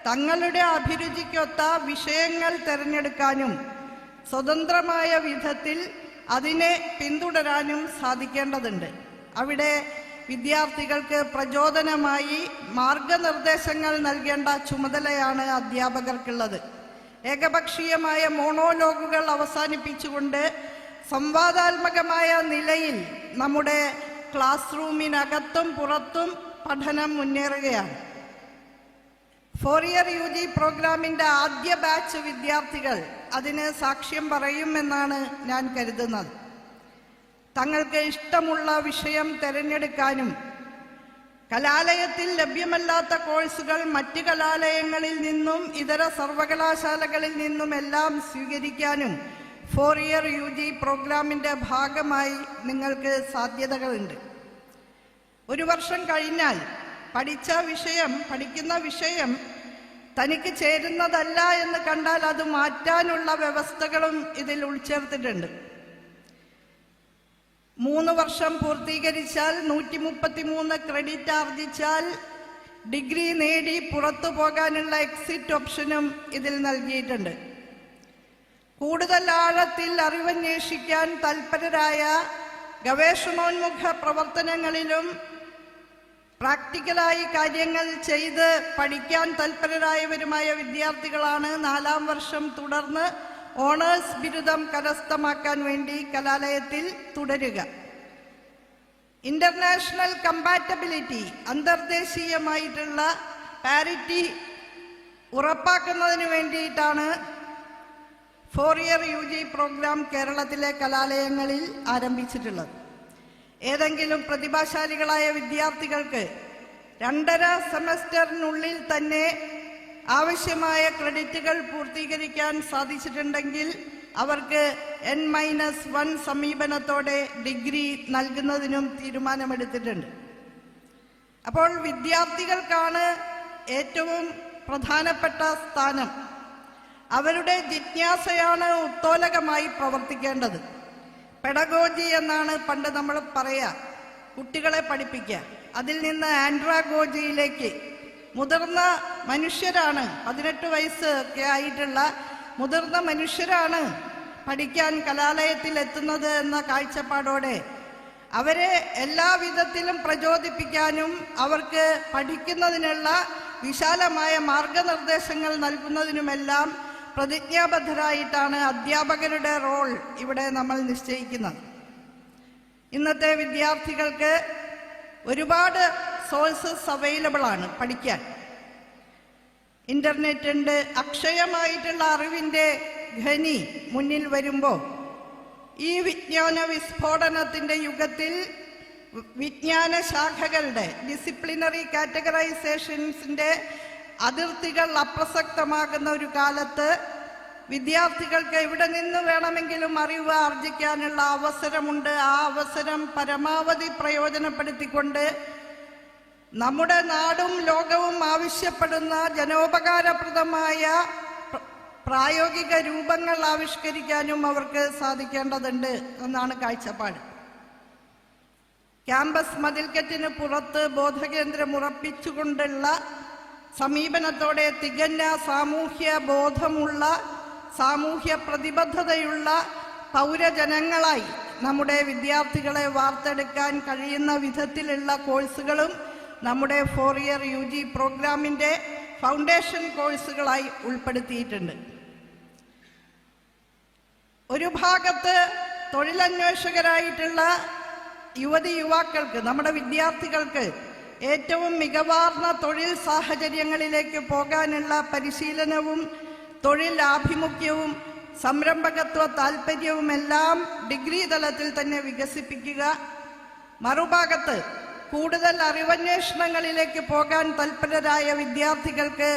തങ്ങളുടെ അഭിരുചിക്കൊത്ത വിഷയങ്ങൾ തിരഞ്ഞെടുക്കാനും സ്വതന്ത്രമായ വിധത്തിൽ അതിനെ പിന്തുടരാനും സാധിക്കേണ്ടതുണ്ട്. അവിടെ വിദ്യാർത്ഥികൾക്ക് പ്രചോദനമായി മാർഗനിർദ്ദേശങ്ങൾ നൽകേണ്ട ചുമതലയാണ് അധ്യാപകർക്കുള്ളത്. ഏകപക്ഷീയമായ മോണോലോഗുകൾ അവസാനിപ്പിച്ചുകൊണ്ട് സംവാദാത്മകമായ നിലയിൽ നമ്മുടെ ക്ലാസ് റൂമിനകത്തും പുറത്തും പഠനം മുന്നേറുകയാണ്. 4-year UG പ്രോഗ്രാമിൻ്റെ ആദ്യ ബാച്ച് വിദ്യാർത്ഥികൾ അതിന് സാക്ഷ്യം പറയുമെന്നാണ് ഞാൻ കരുതുന്നത്. തങ്ങൾക്ക് ഇഷ്ടമുള്ള വിഷയം തിരഞ്ഞെടുക്കാനും കലാലയത്തിൽ ലഭ്യമല്ലാത്ത കോഴ്സുകൾ മറ്റ് കലാലയങ്ങളിൽ നിന്നും ഇതര സർവകലാശാലകളിൽ നിന്നുമെല്ലാം സ്വീകരിക്കാനും 4-year UG പ്രോഗ്രാമിൻ്റെ ഭാഗമായി നിങ്ങൾക്ക് സാധ്യതകളുണ്ട്. 1 വർഷം കഴിഞ്ഞാൽ പഠിക്കുന്ന വിഷയം തനിക്ക് ചേരുന്നതല്ല എന്ന് കണ്ടാൽ അത് മാറ്റാനുള്ള വ്യവസ്ഥകളും ഇതിൽ ഉൾച്ചേർത്തിട്ടുണ്ട്. 3 വർഷം പൂർത്തീകരിച്ചാൽ 133 ക്രെഡിറ്റ് ആർജിച്ചാൽ ഡിഗ്രി നേടി പുറത്തു പോകാനുള്ള എക്സിറ്റ് ഓപ്ഷനും ഇതിൽ നൽകിയിട്ടുണ്ട്. കൂടുതൽ ആഴത്തിൽ അറിവന്വേഷിക്കാൻ തൽപരരായ ഗവേഷണോന്മുഖ പ്രവർത്തനങ്ങളിലും പ്രാക്ടിക്കലായി കാര്യങ്ങൾ ചെയ്ത് പഠിക്കാൻ തൽപരരായവരുമായ വിദ്യാർത്ഥികളാണ് 4-ാം വർഷം തുടർന്ന് ഓണേഴ്സ് ബിരുദം കരസ്ഥമാക്കാൻ വേണ്ടി കലാലയത്തിൽ തുടരുക. ഇന്റർനാഷണൽ കമ്പാറ്റബിലിറ്റി, അന്തർദേശീയമായിട്ടുള്ള പാരിറ്റി ഉറപ്പാക്കുന്നതിന് വേണ്ടിയിട്ടാണ് 4-year UG പ്രോഗ്രാം കേരളത്തിലെ കലാലയങ്ങളിൽ ആരംഭിച്ചിട്ടുള്ളത്. ഏതെങ്കിലും പ്രതിഭാശാലികളായ വിദ്യാർത്ഥികൾക്ക് 2.5 സെമസ്റ്ററിനുള്ളിൽ തന്നെ ആവശ്യമായ ക്രെഡിറ്റുകൾ പൂർത്തീകരിക്കാൻ സാധിച്ചിട്ടുണ്ടെങ്കിൽ അവർക്ക് N-1 സമീപനത്തോടെ ഡിഗ്രി നൽകുന്നതിനും തീരുമാനമെടുത്തിട്ടുണ്ട്. അപ്പോൾ വിദ്യാർത്ഥികൾക്കാണ് ഏറ്റവും പ്രധാനപ്പെട്ട സ്ഥാനം. അവരുടെ ജിജ്ഞാസയാണ് ഉത്തോലകമായി പ്രവർത്തിക്കേണ്ടത്. പെഡഗോജി എന്നാണ് പണ്ട് നമ്മൾ പറയുക, കുട്ടികളെ പഠിപ്പിക്കുക. അതിൽ നിന്ന് ആൻഡ്രാഗോജിയിലേക്ക് മുതിർന്ന മനുഷ്യരാണ്, 18 വയസ്സ് ഒക്കെ ആയിട്ടുള്ള മുതിർന്ന മനുഷ്യരാണ് പഠിക്കാൻ കലാലയത്തിൽ എത്തുന്നത് എന്ന കാഴ്ചപ്പാടോടെ അവരെ എല്ലാ വിധത്തിലും പ്രചോദിപ്പിക്കാനും അവർക്ക് പഠിക്കുന്നതിനുള്ള വിശാലമായ മാർഗനിർദ്ദേശങ്ങൾ നൽകുന്നതിനുമെല്ലാം പ്രതിജ്ഞാബദ്ധരായിട്ടാണ് അധ്യാപകരുടെ റോൾ ഇവിടെ നമ്മൾ നിശ്ചയിക്കുന്നത്. ഇന്നത്തെ വിദ്യാർത്ഥികൾക്ക് ഒരുപാട് സോഴ്സസ് അവൈലബിൾ ആണ് പഠിക്കാൻ. ഇന്റർനെറ്റ് ഉണ്ട്, അക്ഷയമായിട്ടുള്ള അറിവിൻ്റെ ഖനി മുന്നിൽ വരുമ്പോൾ ഈ വിജ്ഞാന വിസ്ഫോടനത്തിൻ്റെ യുഗത്തിൽ വിജ്ഞാന ശാഖകളുടെ ഡിസിപ്ലിനറി കാറ്റഗറൈസേഷൻസിൻ്റെ അതിർത്തികൾ അപ്രസക്തമാകുന്ന ഒരു കാലത്ത് വിദ്യാർത്ഥികൾക്ക് എവിടെ നിന്ന് വേണമെങ്കിലും അറിവ് ആർജിക്കാനുള്ള അവസരമുണ്ട്. ആ അവസരം പരമാവധി പ്രയോജനപ്പെടുത്തിക്കൊണ്ട് നമ്മുടെ നാടും ലോകവും ആവശ്യപ്പെടുന്ന ജനോപകാരപ്രദമായ പ്രായോഗിക രൂപങ്ങൾ ആവിഷ്കരിക്കാനും അവർക്ക് സാധിക്കേണ്ടതുണ്ട് എന്നാണ് കാഴ്ചപ്പാട്. ക്യാമ്പസ് മതിൽക്കെട്ടിന് പുറത്ത് ബോധകേന്ദ്രം ഉറപ്പിച്ചുകൊണ്ടുള്ള സമീപനത്തോടെ തികഞ്ഞ സാമൂഹ്യ ബോധമുള്ള, സാമൂഹ്യ പ്രതിബദ്ധതയുള്ള പൗരജനങ്ങളായി നമ്മുടെ വിദ്യാർത്ഥികളെ വാർത്തെടുക്കാൻ കഴിയുന്ന വിധത്തിലുള്ള കോഴ്സുകളും നമ്മുടെ 4 ഇയർ UG പ്രോഗ്രാമിൻ്റെ ഫൗണ്ടേഷൻ കോഴ്സുകളായി ഉൾപ്പെടുത്തിയിട്ടുണ്ട്. ഒരു ഭാഗത്ത് തൊഴിലന്വേഷകരായിട്ടുള്ള യുവതി യുവാക്കൾക്ക്, നമ്മുടെ വിദ്യാർത്ഥികൾക്ക് ഏറ്റവും മികവാർന്ന തൊഴിൽ സാഹചര്യങ്ങളിലേക്ക് പോകാനുള്ള പരിശീലനവും തൊഴിൽ ആഭിമുഖ്യവും സംരംഭകത്വ താൽപ്പര്യവുമെല്ലാം ഡിഗ്രി തലത്തിൽ തന്നെ വികസിപ്പിക്കുക. മറുഭാഗത്ത് കൂടുതൽ അറിവന്വേഷണങ്ങളിലേക്ക് പോകാൻ തൽപരരായ വിദ്യാർത്ഥികൾക്ക്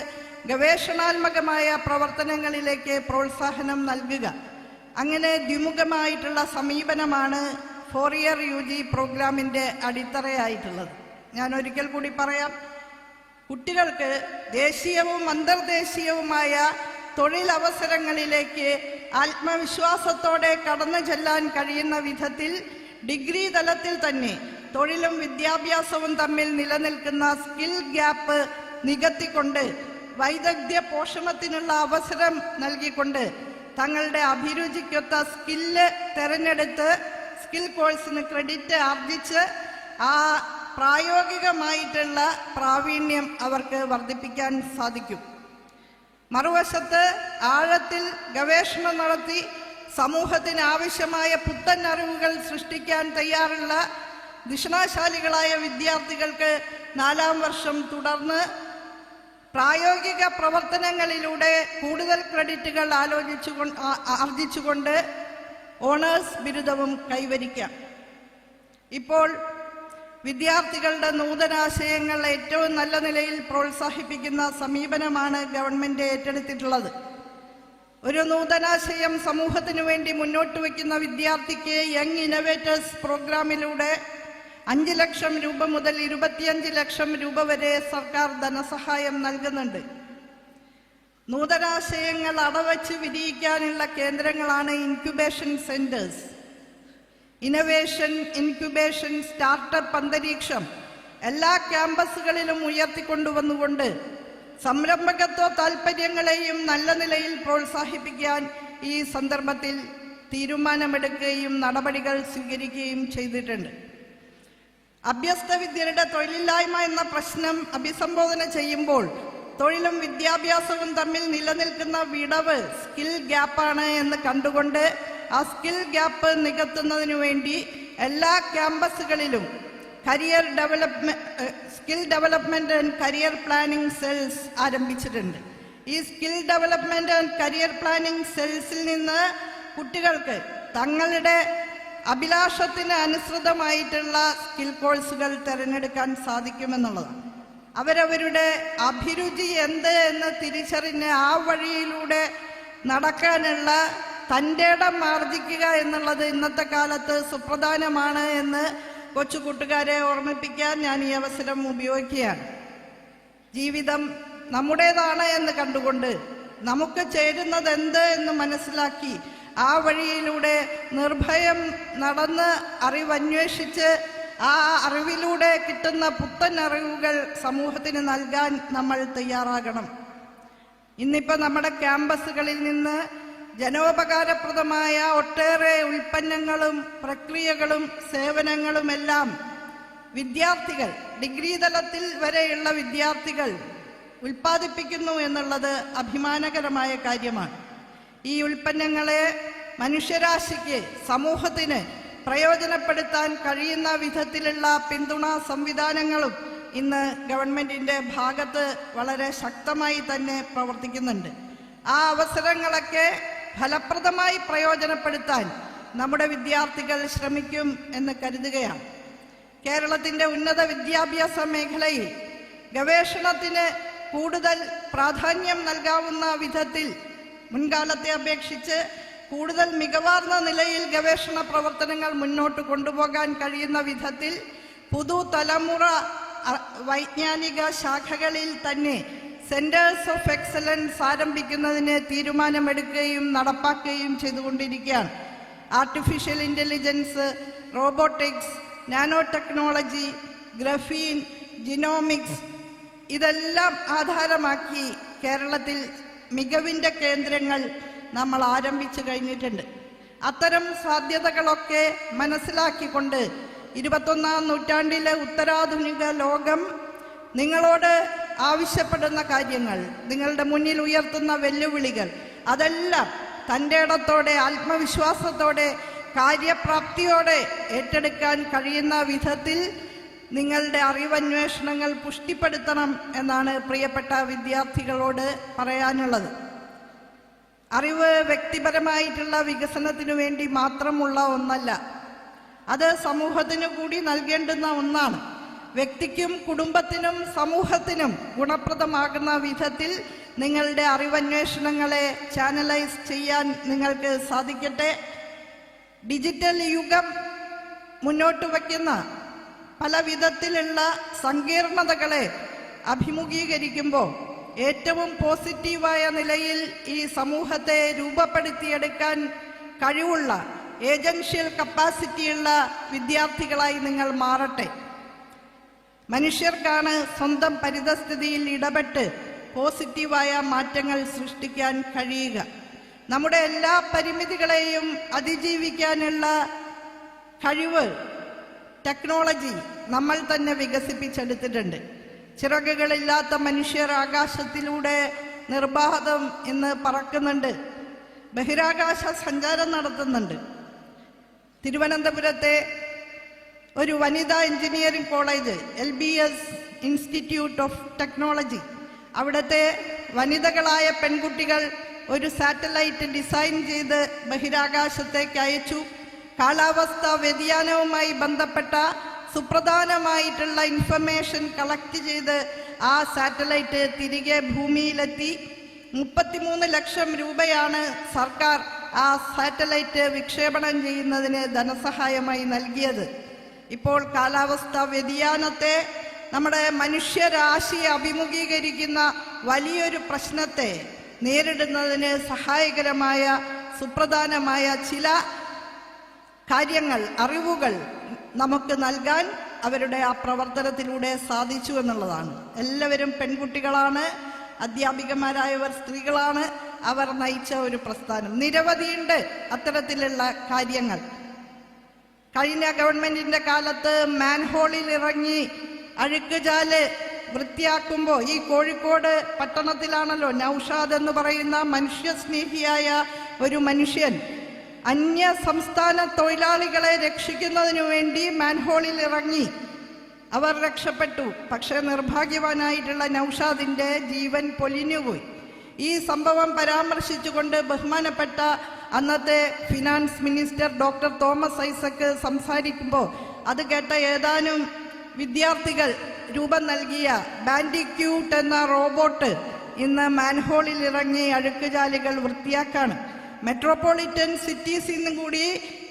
ഗവേഷണാത്മകമായ പ്രവർത്തനങ്ങളിലേക്ക് പ്രോത്സാഹനം നൽകുക. അങ്ങനെ ദ്വിമുഖമായിട്ടുള്ള സമീപനമാണ് 4 ഇയർ UG പ്രോഗ്രാമിൻ്റെ അടിത്തറയായിട്ടുള്ളത്. ഞാൻ ഒരിക്കൽ കൂടി പറയാം, കുട്ടികൾക്ക് ദേശീയവും അന്തർദേശീയവുമായ തൊഴിലവസരങ്ങളിലേക്ക് ആത്മവിശ്വാസത്തോടെ കടന്നു ചെല്ലാൻ കഴിയുന്ന വിധത്തിൽ ഡിഗ്രി തലത്തിൽ തന്നെ തൊഴിലും വിദ്യാഭ്യാസവും തമ്മിൽ നിലനിൽക്കുന്ന സ്കിൽ ഗ്യാപ്പ് നികത്തിക്കൊണ്ട് വൈദഗ്ധ്യ പോഷണത്തിനുള്ള അവസരം നൽകിക്കൊണ്ട് തങ്ങളുടെ അഭിരുചിക്കൊത്ത സ്കില്ല് തിരഞ്ഞെടുത്ത് സ്കിൽ കോഴ്സിന് ക്രെഡിറ്റ് ആർജിച്ച് ആ പ്രായോഗികമായിട്ടുള്ള പ്രാവീണ്യം അവർക്ക് വർദ്ധിപ്പിക്കാൻ സാധിക്കും. മറുവശത്ത് ആഴത്തിൽ ഗവേഷണം നടത്തി സമൂഹത്തിന് ആവശ്യമായ പുത്തൻ അറിവുകൾ സൃഷ്ടിക്കാൻ തയ്യാറുള്ള ദിഷണാശാലികളായ വിദ്യാർത്ഥികൾക്ക് 4ാം വർഷം തുടർന്ന് പ്രായോഗിക പ്രവർത്തനങ്ങളിലൂടെ കൂടുതൽ ക്രെഡിറ്റുകൾ ആർജിച്ചുകൊണ്ട് ഓണേഴ്സ് ബിരുദവും കൈവരിക്കാം. ഇപ്പോൾ വിദ്യാർത്ഥികളുടെ നൂതനാശയങ്ങൾ ഏറ്റവും നല്ല നിലയിൽ പ്രോത്സാഹിപ്പിക്കുന്ന സമീപനമാണ് ഗവൺമെൻറ് ഏറ്റെടുത്തിട്ടുള്ളത്. ഒരു നൂതനാശയം സമൂഹത്തിനു വേണ്ടി മുന്നോട്ട് വയ്ക്കുന്ന വിദ്യാർത്ഥിക്ക് യങ് ഇന്നോവേറ്റേഴ്സ് പ്രോഗ്രാമിലൂടെ 5 ലക്ഷം രൂപ മുതൽ 25 ലക്ഷം രൂപ വരെ സർക്കാർ ധനസഹായം നൽകുന്നുണ്ട്. നൂതനാശയങ്ങൾ അടവച്ച് വിരിയിക്കാനുള്ള കേന്ദ്രങ്ങളാണ് incubation centres. Innovation, incubation, startup അന്തരീക്ഷം എല്ലാ ക്യാമ്പസുകളിലും ഉയർത്തിക്കൊണ്ടുവന്നുകൊണ്ട് സംരംഭകത്വ താൽപ്പര്യങ്ങളെയും നല്ല നിലയിൽ പ്രോത്സാഹിപ്പിക്കാൻ ഈ സന്ദർഭത്തിൽ തീരുമാനമെടുക്കുകയും നടപടികൾ സ്വീകരിക്കുകയും ചെയ്തിട്ടുണ്ട്. അഭ്യസ്ത വിദ്യരുടെ തൊഴിലില്ലായ്മ എന്ന പ്രശ്നം അഭിസംബോധന ചെയ്യുമ്പോൾ തൊഴിലും വിദ്യാഭ്യാസവും തമ്മിൽ നിലനിൽക്കുന്ന വിടവ് സ്കിൽ ഗ്യാപ്പാണ് എന്ന് കണ്ടുകൊണ്ട് ആ സ്കിൽ ഗ്യാപ്പ് നികത്തുന്നതിനു വേണ്ടി എല്ലാ ക്യാമ്പസുകളിലും skill development and career planning cells ആരംഭിച്ചിട്ടുണ്ട്. ഈ skill development and career planning സെൽസിൽ നിന്ന് കുട്ടികൾക്ക് തങ്ങളുടെ അഭിലാഷത്തിന് അനുസൃതമായിട്ടുള്ള സ്കിൽ കോഴ്സുകൾ തിരഞ്ഞെടുക്കാൻ സാധിക്കുമെന്നുള്ളതാണ്. അവരവരുടെ അഭിരുചി എന്ത് എന്ന് തിരിച്ചറിഞ്ഞ് ആ വഴിയിലൂടെ നടക്കാനുള്ള തൻ്റെ ഇടം ആർജിക്കുക എന്നുള്ളത് ഇന്നത്തെ കാലത്ത് സുപ്രധാനമാണ് എന്ന് കൊച്ചു കൂട്ടുകാരെ ഓർമ്മിപ്പിക്കാൻ ഞാൻ ഈ അവസരം ഉപയോഗിക്കുകയാണ്. ജീവിതം നമ്മുടേതാണ് എന്ന് കണ്ടുകൊണ്ട് നമുക്ക് ചേരുന്നത് എന്ത് എന്ന് മനസ്സിലാക്കി ആ വഴിയിലൂടെ നിർഭയം നടന്ന് അറിവന്വേഷിച്ച് ആ അറിവിലൂടെ കിട്ടുന്ന പുത്തൻ അറിവുകൾ സമൂഹത്തിന് നൽകാൻ നമ്മൾ തയ്യാറാകണം. ഇന്നിപ്പോൾ നമ്മുടെ ക്യാമ്പസുകളിൽ നിന്ന് ജനോപകാരപ്രദമായ ഒട്ടേറെ ഉൽപ്പന്നങ്ങളും പ്രക്രിയകളും സേവനങ്ങളുമെല്ലാം വിദ്യാർത്ഥികൾ, ഡിഗ്രി തലത്തിൽ വരെയുള്ള വിദ്യാർത്ഥികൾ ഉൽപ്പാദിപ്പിക്കുന്നു എന്നുള്ളത് അഭിമാനകരമായ കാര്യമാണ്. ഈ ഉൽപ്പന്നങ്ങളെ മനുഷ്യരാശിക്ക്, സമൂഹത്തിന് പ്രയോജനപ്പെടുത്താൻ കഴിയുന്ന വിധത്തിലുള്ള പിന്തുണാ സംവിധാനങ്ങളും ഇന്ന് ഗവൺമെൻറ്റിൻ്റെ ഭാഗത്ത് വളരെ ശക്തമായി തന്നെ പ്രവർത്തിക്കുന്നുണ്ട്. ആ അവസരങ്ങളൊക്കെ ഫലപ്രദമായി പ്രയോജനപ്പെടുത്താൻ നമ്മുടെ വിദ്യാർത്ഥികൾ ശ്രമിക്കും എന്ന് കരുതുകയാണ്. കേരളത്തിൻ്റെ ഉന്നത വിദ്യാഭ്യാസ മേഖലയിൽ ഗവേഷണത്തിന് കൂടുതൽ പ്രാധാന്യം നൽകാവുന്ന വിധത്തിൽ മുൻകാലത്തെ അപേക്ഷിച്ച് കൂടുതൽ മികവാർന്ന നിലയിൽ ഗവേഷണ പ്രവർത്തനങ്ങൾ മുന്നോട്ട് കൊണ്ടുപോകാൻ കഴിയുന്ന വിധത്തിൽ പുതുതലമുറ വൈജ്ഞാനിക ശാഖകളിൽ തന്നെ സെന്റേഴ്സ് ഓഫ് എക്സലൻസ് ആരംഭിക്കുന്നതിന് തീരുമാനമെടുക്കുകയും നടപ്പാക്കുകയും ചെയ്തുകൊണ്ടിരിക്കുകയാണ്. Artificial intelligence, robotics, nano technology, graphene, genomics ഇതെല്ലാം ആധാരമാക്കി കേരളത്തിൽ മികവിൻ്റെ കേന്ദ്രങ്ങൾ നമ്മൾ ആരംഭിച്ചു കഴിഞ്ഞിട്ടുണ്ട്. അത്തരം സാധ്യതകളൊക്കെ മനസ്സിലാക്കിക്കൊണ്ട് 21ാം നൂറ്റാണ്ടിലെ ഉത്തരാധുനിക ലോകം നിങ്ങളോട് ആവശ്യപ്പെടുന്ന കാര്യങ്ങൾ, നിങ്ങളുടെ മുന്നിൽ ഉയർത്തുന്ന വെല്ലുവിളികൾ, അതെല്ലാം തൻ്റെ ഇടത്തോടെ, ആത്മവിശ്വാസത്തോടെ, കാര്യപ്രാപ്തിയോടെ ഏറ്റെടുക്കാൻ കഴിയുന്ന വിധത്തിൽ നിങ്ങളുടെ അറിവന്വേഷണങ്ങൾ പുഷ്ടിപ്പെടുത്തണം എന്നാണ് പ്രിയപ്പെട്ട വിദ്യാർത്ഥികളോട് പറയാനുള്ളത്. അറിവ് വ്യക്തിപരമായിട്ടുള്ള വികസനത്തിനു വേണ്ടി മാത്രമുള്ള ഒന്നല്ല, അത് സമൂഹത്തിനു കൂടി നൽകേണ്ടുന്ന ഒന്നാണ്. വ്യക്തിക്കും കുടുംബത്തിനും സമൂഹത്തിനും ഗുണപ്രദമാകുന്ന വിധത്തിൽ നിങ്ങളുടെ അറിവന്വേഷണങ്ങളെ ചാനലൈസ് ചെയ്യാൻ നിങ്ങൾക്ക് സാധിക്കട്ടെ. ഡിജിറ്റൽ യുഗം മുന്നോട്ട് വയ്ക്കുന്ന പല വിധത്തിലുള്ള സങ്കീർണതകളെ അഭിമുഖീകരിക്കുമ്പോൾ ഏറ്റവും പോസിറ്റീവായ നിലയിൽ ഈ സമൂഹത്തെ രൂപപ്പെടുത്തിയെടുക്കാൻ കഴിവുള്ള ഏജൻഷ്യൽ കപ്പാസിറ്റിയുള്ള വിദ്യാർത്ഥികളായി നിങ്ങൾ മാറട്ടെ. മനുഷ്യർക്കാണ് സ്വന്തം പരിതസ്ഥിതിയിൽ ഇടപെട്ട് പോസിറ്റീവായ മാറ്റങ്ങൾ സൃഷ്ടിക്കാൻ കഴിയുക. നമ്മുടെ എല്ലാ പരിമിതികളെയും അതിജീവിക്കാനുള്ള കഴിവ് ടെക്നോളജി നമ്മൾ തന്നെ വികസിപ്പിച്ചെടുത്തിട്ടുണ്ട്. ചിറകുകളില്ലാത്ത മനുഷ്യർ ആകാശത്തിലൂടെ നിർബാധം ഇന്ന് പറക്കുന്നുണ്ട്, ബഹിരാകാശ സഞ്ചാരം നടത്തുന്നുണ്ട്. തിരുവനന്തപുരത്തെ ഒരു വനിതാ engineering college, LBS institute of technology, അവിടുത്തെ വനിതകളായ പെൺകുട്ടികൾ ഒരു സാറ്റലൈറ്റ് ഡിസൈൻ ചെയ്ത് ബഹിരാകാശത്തേക്ക് അയച്ചു. കാലാവസ്ഥാ വ്യതിയാനവുമായി ബന്ധപ്പെട്ട സുപ്രധാനമായിട്ടുള്ള ഇൻഫർമേഷൻ കളക്ട് ചെയ്ത് ആ സാറ്റലൈറ്റ് തിരികെ ഭൂമിയിലെത്തി. 33 ലക്ഷം രൂപയാണ് സർക്കാർ ആ സാറ്റലൈറ്റ് വിക്ഷേപണം ചെയ്യുന്നതിന് ധനസഹായമായി നൽകിയത്. ഇപ്പോൾ കാലാവസ്ഥാ വ്യതിയാനത്തെ, നമ്മുടെ മനുഷ്യരാശി അഭിമുഖീകരിക്കുന്ന വലിയൊരു പ്രശ്നത്തെ നേരിടുന്നതിന് സഹായകരമായ സുപ്രധാനമായ ചില കാര്യങ്ങൾ, അറിവുകൾ നമുക്ക് നൽകാൻ അവരുടെ ആ പ്രവർത്തനത്തിലൂടെ സാധിച്ചു എന്നുള്ളതാണ്. എല്ലാവരും പെൺകുട്ടികളാണ്, അധ്യാപികമാരായവർ സ്ത്രീകളാണ്. അവർ നയിച്ച ഒരു പ്രസ്ഥാനം നിരവധിയുണ്ട് അത്തരത്തിലുള്ള കാര്യങ്ങൾ. കഴിഞ്ഞ ഗവൺമെന്റിന്റെ കാലത്ത് മാൻഹോളിൽ ഇറങ്ങി അഴുക്കുചാല് വൃത്തിയാക്കുമ്പോൾ, ഈ കോഴിക്കോട് പട്ടണത്തിലാണല്ലോ നൗഷാദ് എന്ന് പറയുന്ന മനുഷ്യസ്നേഹിയായ ഒരു മനുഷ്യൻ അന്യ സംസ്ഥാന തൊഴിലാളികളെ രക്ഷിക്കുന്നതിനു വേണ്ടി മാൻഹോളിൽ ഇറങ്ങി. അവർ രക്ഷപ്പെട്ടു. പക്ഷേ നിർഭാഗ്യവാനായിട്ടുള്ള നൗഷാദിന്റെ ജീവൻ പൊലിഞ്ഞുപോയി. ഈ സംഭവം പരാമർശിച്ചുകൊണ്ട് ബഹുമാനപ്പെട്ട അന്നത്തെ finance minister doctor Thomas Isaac സംസാരിക്കുമ്പോൾ അത് കേട്ട ഏതാനും വിദ്യാർത്ഥികൾ രൂപം നൽകിയ ബാൻഡിക്യൂട്ട് എന്ന റോബോട്ട് ഇന്ന് മാൻഹോളിൽ ഇറങ്ങി അഴുക്കുചാലുകൾ വൃത്തിയാക്കാണ്. മെട്രോപൊളിറ്റൻ സിറ്റീസിൽ നിന്നും കൂടി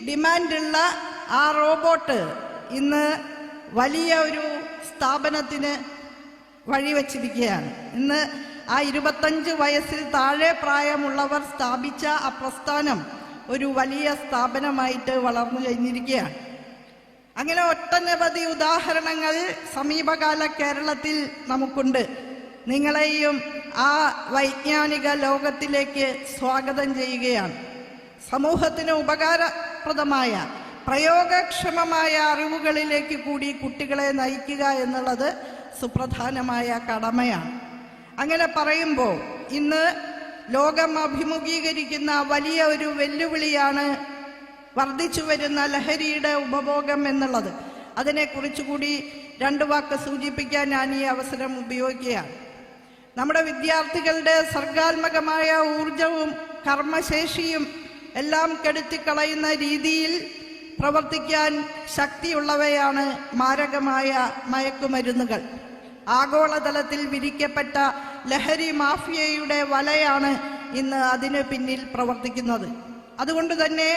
ഡിമാൻഡുള്ള ആ റോബോട്ട് ഇന്ന് വലിയ ഒരു സ്ഥാപനത്തിന് വഴിവെച്ചിരിക്കുകയാണ്. ഇന്ന് ആ 25 വയസ്സിൽ താഴെ പ്രായമുള്ളവർ സ്ഥാപിച്ച ആ പ്രസ്ഥാനം ഒരു വലിയ സ്ഥാപനമായിട്ട് വളർന്നു കഴിഞ്ഞിരിക്കുകയാണ്. അങ്ങനെ ഒട്ടനവധി ഉദാഹരണങ്ങൾ സമീപകാല കേരളത്തിൽ നമുക്കുണ്ട്. നിങ്ങളെയും ആ വൈജ്ഞാനിക ലോകത്തിലേക്ക് സ്വാഗതം ചെയ്യുകയാണ്. സമൂഹത്തിന് ഉപകാരപ്രദമായ പ്രയോഗക്ഷമമായ അറിവുകളിലേക്ക് കൂടി കുട്ടികളെ നയിക്കുക എന്നുള്ളത് സുപ്രധാനമായ കടമയാണ്. അങ്ങനെ പറയുമ്പോൾ ഇന്ന് ലോകം അഭിമുഖീകരിക്കുന്ന വലിയ ഒരു വെല്ലുവിളിയാണ് വർദ്ധിച്ചു വരുന്ന ലഹരിയുടെ ഉപഭോഗം എന്നുള്ളത്. അതിനെക്കുറിച്ച് കൂടി 2 വാക്ക് സൂചിപ്പിക്കാൻ ഞാൻ ഈ അവസരം ഉപയോഗിക്കുകയാണ്. നമ്മുടെ വിദ്യാർത്ഥികളുടെ സർഗാത്മകമായ ഊർജവും കർമ്മശേഷിയും എല്ലാം കെടുത്തിക്കളയുന്ന രീതിയിൽ പ്രവർത്തിക്കാൻ ശക്തിയുള്ളവയാണ് മാരകമായ മയക്കുമരുന്നുകൾ. ആഗോളതലത്തിൽ വിരിക്കപ്പെട്ട ലഹരി മാഫിയയുടെ വലയാണ് ഇന്ന് അതിന് പിന്നിൽ പ്രവർത്തിക്കുന്നത്. അതുകൊണ്ട് തന്നെ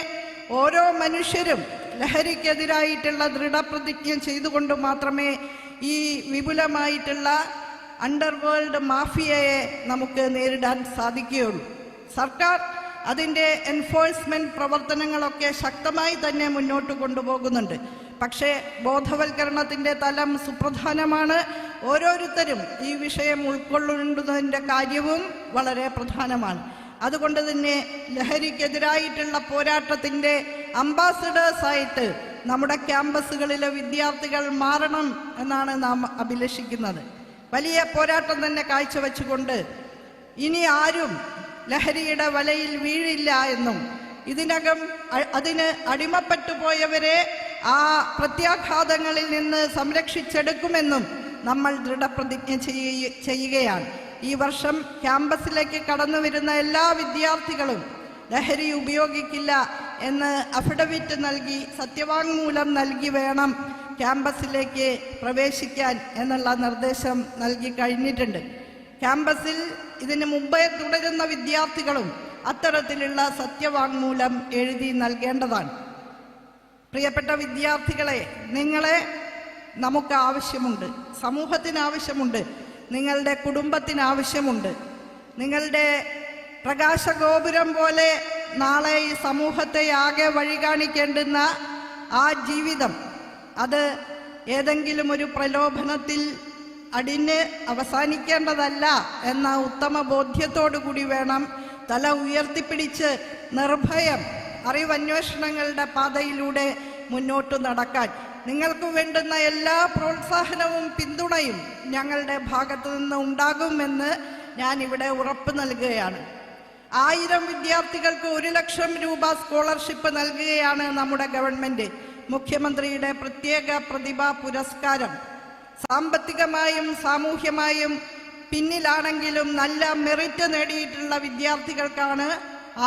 ഓരോ മനുഷ്യരും ലഹരിക്കെതിരായിട്ടുള്ള ദൃഢപ്രതിജ്ഞ ചെയ്തുകൊണ്ട് മാത്രമേ ഈ വിപുലമായിട്ടുള്ള അണ്ടർവേൾഡ് മാഫിയയെ നമുക്ക് നേരിടാൻ സാധിക്കുകയുള്ളൂ. സർക്കാർ അതിൻ്റെ എൻഫോഴ്സ്മെൻറ്റ് പ്രവർത്തനങ്ങളൊക്കെ ശക്തമായി തന്നെ മുന്നോട്ട് കൊണ്ടുപോകുന്നുണ്ട്. പക്ഷേ ബോധവൽക്കരണത്തിൻ്റെ തലം സുപ്രധാനമാണ്. ഓരോരുത്തരും ഈ വിഷയം ഉൾക്കൊള്ളുന്നതിൻ്റെ കാര്യവും വളരെ പ്രധാനമാണ്. അതുകൊണ്ട് തന്നെ ലഹരിക്കെതിരായിട്ടുള്ള പോരാട്ടത്തിൻ്റെ അംബാസഡേഴ്സായിട്ട് നമ്മുടെ ക്യാമ്പസുകളിലെ വിദ്യാർത്ഥികൾ മാറണം എന്നാണ് നാം അഭിലഷിക്കുന്നത്. വലിയ പോരാട്ടം തന്നെ കാഴ്ചവെച്ചുകൊണ്ട് ഇനി ആരും ലഹരിയുടെ വലയിൽ വീഴില്ല എന്നും ഇതിനകം അതിന് അടിമപ്പെട്ടു പോയവരെ ആ പ്രത്യാഘാതങ്ങളിൽ നിന്ന് സംരക്ഷിച്ചെടുക്കുമെന്നും നമ്മൾ ദൃഢപ്രതിജ്ഞ ചെയ്യുകയാണ്. ഈ വർഷം ക്യാമ്പസിലേക്ക് കടന്നു വരുന്ന എല്ലാ വിദ്യാർത്ഥികളും ലഹരി ഉപയോഗിക്കില്ല എന്ന് അഫിഡവിറ്റ് നൽകി സത്യവാങ്മൂലം നൽകി വേണം ക്യാമ്പസിലേക്ക് പ്രവേശിക്കാൻ എന്നുള്ള നിർദ്ദേശം നൽകി കഴിഞ്ഞിട്ടുണ്ട്. ക്യാമ്പസിൽ ഇതിനു മുമ്പേ തുടരുന്ന വിദ്യാർത്ഥികളും അത്തരത്തിലുള്ള സത്യവാങ്മൂലം എഴുതി നൽകേണ്ടതാണ്. പ്രിയപ്പെട്ട വിദ്യാർത്ഥികളെ, നിങ്ങളെ നമുക്ക് ആവശ്യമുണ്ട്, സമൂഹത്തിന് ആവശ്യമുണ്ട്, നിങ്ങളുടെ കുടുംബത്തിന് ആവശ്യമുണ്ട്. നിങ്ങളുടെ പ്രകാശഗോപുരം പോലെ നാളെ ഈ സമൂഹത്തെ ആകെ വഴി കാണിക്കേണ്ടുന്ന ആ ജീവിതം അത് ഏതെങ്കിലും ഒരു പ്രലോഭനത്തിൽ അടിഞ്ഞ് അവസാനിക്കേണ്ടതല്ല എന്ന ഉത്തമ ബോധ്യത്തോടു കൂടി വേണം തല ഉയർത്തിപ്പിടിച്ച് നിർഭയം അറിവന്വേഷണങ്ങളുടെ പാതയിലൂടെ മുന്നോട്ട് നടക്കാൻ. നിങ്ങൾക്ക് വേണ്ടുന്ന എല്ലാ പ്രോത്സാഹനവും പിന്തുണയും ഞങ്ങളുടെ ഭാഗത്തു നിന്ന് ഉണ്ടാകുമെന്ന് ഞാനിവിടെ ഉറപ്പ് നൽകുകയാണ്. 1000 വിദ്യാർത്ഥികൾക്ക് 1 ലക്ഷം രൂപ സ്കോളർഷിപ്പ് നൽകുകയാണ് നമ്മുടെ ഗവൺമെൻറ്. മുഖ്യമന്ത്രിയുടെ പ്രത്യേക പ്രതിഭാ പുരസ്കാരം. സാമ്പത്തികമായും സാമൂഹ്യമായും പിന്നിലാണെങ്കിലും നല്ല മെറിറ്റ് നേടിയിട്ടുള്ള വിദ്യാർത്ഥികൾക്കാണ്